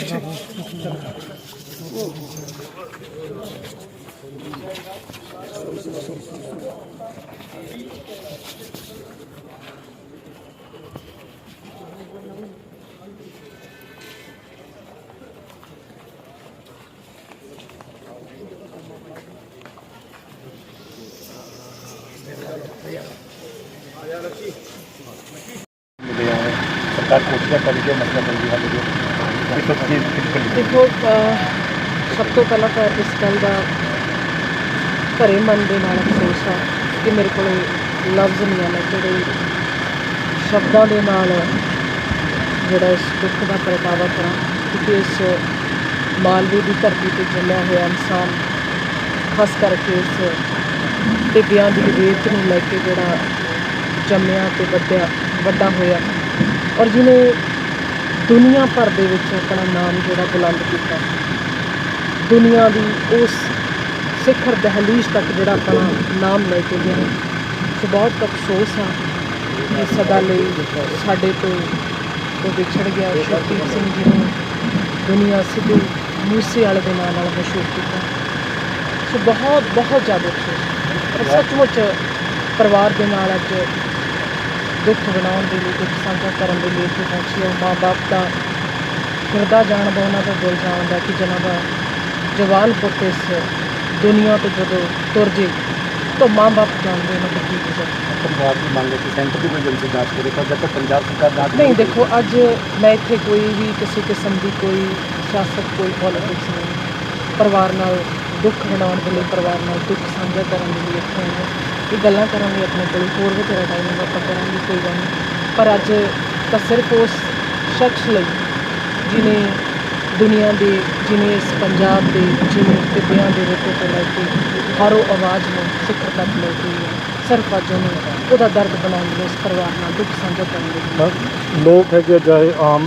ਦੇਖੋ ਸਭ ਤੋਂ ਪਹਿਲਾਂ ਤਾਂ ਇਸ ਗੱਲ ਦਾ ਭਰੇ ਮਨ ਦੇ ਨਾਲ ਅਫਸੋਸ ਹੈ ਕਿ ਮੇਰੇ ਕੋਲ ਲਫ਼ਜ਼ ਨਹੀਂ ਹਨ ਜਿਹੜੇ ਸ਼ਬਦਾਂ ਦੇ ਨਾਲ ਜਿਹੜਾ ਇਸ ਦੁੱਖ ਦਾ ਪ੍ਰਗਟਾਵਾ ਕਰਾਂ, ਕਿਉਂਕਿ ਇਸ ਮਾਲਵੇ ਦੀ ਧਰਤੀ 'ਤੇ ਜੰਮਿਆ ਹੋਇਆ ਇਨਸਾਨ, ਖਾਸ ਕਰਕੇ ਇਸ ਤੇ ਵਿਆਹ ਦੀ ਰੀਤ ਨੂੰ ਲੈ ਕੇ ਜਿਹੜਾ ਜੰਮਿਆ ਤੇ ਵੱਡਾ ਹੋਇਆ ਔਰ ਜਿਹਨੇ ਦੁਨੀਆ ਭਰ ਦੇ ਵਿੱਚ ਆਪਣਾ ਨਾਮ ਜਿਹੜਾ ਬੁਲੰਦ ਕੀਤਾ, ਦੁਨੀਆ ਦੀ ਉਸ ਸਿਖਰ ਦਹਲੀਜ਼ ਤੱਕ ਜਿਹੜਾ ਆਪਣਾ ਨਾਮ ਲੈ ਕੇ ਗਿਆ। ਸੋ ਬਹੁਤ ਅਫਸੋਸ ਆ ਕਿ ਸਦਾ ਲਈ ਸਾਡੇ ਤੋਂ ਵਿਛੜ ਗਿਆ। ਸ਼ਹੀਦ ਸਿੰਘ ਜੀ ਨੂੰ ਦੁਨੀਆ ਸਿੱਧੂ ਮੂਸੇ ਵਾਲੇ ਦੇ ਨਾਂ ਨਾਲ ਮਸ਼ਹੂਰ ਕੀਤਾ। ਸੋ ਬਹੁਤ ਜ਼ਿਆਦਾ ਅਫਸੋਸ, ਪਰ ਸੱਚਮੁੱਚ ਪਰਿਵਾਰ ਦੇ ਨਾਲ ਅੱਜ ਦੁੱਖ ਬਣਾਉਣ ਦੇ ਲਈ, ਦੁੱਖ ਸਾਂਝਾ ਕਰਨ ਦੇ ਲਈ ਇੱਥੇ ਪਹੁੰਚੀ ਹੈ। ਮਾਂ ਬਾਪ ਦਾ ਹਿਰਦਾ ਜਾਣਦਾ, ਉਹਨਾਂ ਦਾ ਦਿਲ ਜਾਣਦਾ ਕਿ ਜਿਹਨਾਂ ਦਾ ਜਵਾਨ ਪੁੱਤ ਇਸ ਦੁਨੀਆ ਤੋਂ ਜਦੋਂ ਤੁਰ ਜੇ ਤਾਂ ਮਾਂ ਬਾਪ ਜਾਣਦੇ ਉਹਨਾਂ ਦਾ ਕੀ ਗੁਜ਼ਰ। ਪਰਿਵਾਰ ਦੀ ਮੰਗ ਹੈ ਕਿ ਸੈਂਟਰ ਦੀ ਏਜੰਸੀ ਜਾਂਚ ਕਰੇ, ਪਰ ਜਦ ਤੱਕ ਪੰਜਾਬ ਸਰਕਾਰ ਜਾਂਚ ਨਹੀਂ, ਦੇਖੋ ਅੱਜ ਮੈਂ ਇੱਥੇ ਕੋਈ ਵੀ ਕਿਸੇ ਕਿਸਮ ਦੀ ਕੋਈ ਸਿਆਸਤ, ਕੋਈ ਪੋਲੀਟਿਕਸ ਨਹੀਂ। ਪਰਿਵਾਰ ਨਾਲ ਦੁੱਖ ਮਨਾਉਣ ਦੇ ਲਈ, ਪਰਿਵਾਰ ਨਾਲ ਦੁੱਖ ਸਾਂਝਾ ਕਰਨ ਦੇ ਲਈ ਇੱਥੇ ਆਏ ਹਾਂ। ਇਹ ਗੱਲਾਂ ਕਰਾਂਗੇ ਆਪਣੇ ਕੋਲ, ਹੋਰ ਵੀ ਤੇਰਾ ਟਾਈਮ ਹੋਗਾ ਆਪਾਂ ਕਰਾਂਗੇ, ਕੋਈ ਗੱਲ ਨਹੀਂ। ਪਰ ਅੱਜ ਤਾਂ ਸਿਰਫ ਉਸ ਸ਼ਖਸ ਲਈ ਜਿਹਨੇ ਇਸ ਪੰਜਾਬ ਦੇ ਜਿਹਨੇ ਟਿੱਬਿਆਂ ਦੇ ਰੇਤੇ ਤੋਂ ਲੈ ਕੇ ਹਰ ਉਹ ਆਵਾਜ਼ ਨੂੰ ਸਿਖਰ ਤੱਕ ਲੈ ਕੇ ਸਿਰਫ ਅੱਜ ਉਹਦਾ ਦਰਦ ਬਣਾਉਣ ਲਈ ਇਸ ਪਰਿਵਾਰ ਨਾਲ ਦੁੱਖ ਸਾਂਝਾ ਕਰਨ ਲਈ ਲੋਕ ਹੈਗੇ ਚਾਹੇ ਆਮ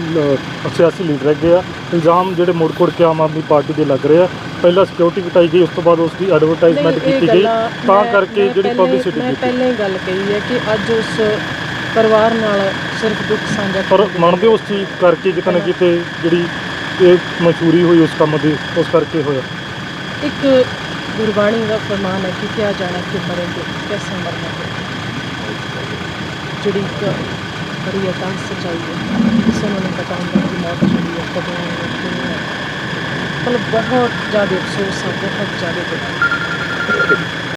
ਸਿਆਸੀ ਲੀਡਰ ਹੈਗੇ ਆ, ਇਲਜ਼ਾਮ ਜਿਹੜੇ ਮੁੜ ਕੇ ਆਮ ਆਦਮੀ ਪਾਰਟੀ ਦੇ ਲੱਗ ਰਹੇ ਆ। ਪਹਿਲਾਂ ਸਿਕਿਉਰਿਟੀ ਘਟਾਈ ਗਈ, ਉਸ ਤੋਂ ਬਾਅਦ ਉਸ ਦੀ ਐਡਵਰਟਾਈਜ਼ਮੈਂਟ ਕੀਤੀ ਗਈ, ਤਾਂ ਕਰਕੇ ਜਿਹੜੀ ਪਬਲਿਸਿਟੀ ਮੈਂ ਕੀਤੀ। ਪਹਿਲਾਂ ਹੀ ਗੱਲ ਕਹੀ ਹੈ ਕਿ ਅੱਜ ਉਸ ਪਰਿਵਾਰ ਨਾਲ ਸਿਰਫ ਦੁੱਖ ਸਾਂਝਾ ਪਰ ਮੰਨਦੇ ਉਸ ਚੀਜ਼ ਕਰਕੇ ਕਿਤੇ ਨਾ ਕਿਤੇ ਜਿਹੜੀ ਇਹ ਮਸ਼ਹੂਰੀ ਹੋਈ ਉਸ ਕੰਮ ਦੀ, ਉਸ ਕਰਕੇ ਹੋਇਆ। ਇੱਕ ਗੁਰਬਾਣੀ ਦਾ ਫਰਮਾਨ ਹੈ ਕਿ ਕਿਆ ਜਾਣਾ ਕਿ ਮਰੇਂਗੇ ਕੈਸੇ ਮਰਨਾ ਹੈ, ਜਿਹੜੀ ਇੱਕ ਬੜੀ ਅਟਲ ਸੱਚਾਈ ਹੈ। ਕਿਸੇ ਨੂੰ ਨਹੀਂ ਪਤਾ ਹੁੰਦਾ ਕਿ ਮੌਤ ਜਿਹੜੀ ਹੈ ਕਦੋਂ ਹੈ। ਮਤਲਬ ਬਹੁਤ ਜ਼ਿਆਦਾ ਅਫਸੋਸ ਹੈ, ਬਹੁਤ ਜ਼ਿਆਦਾ ਦੁੱਖ।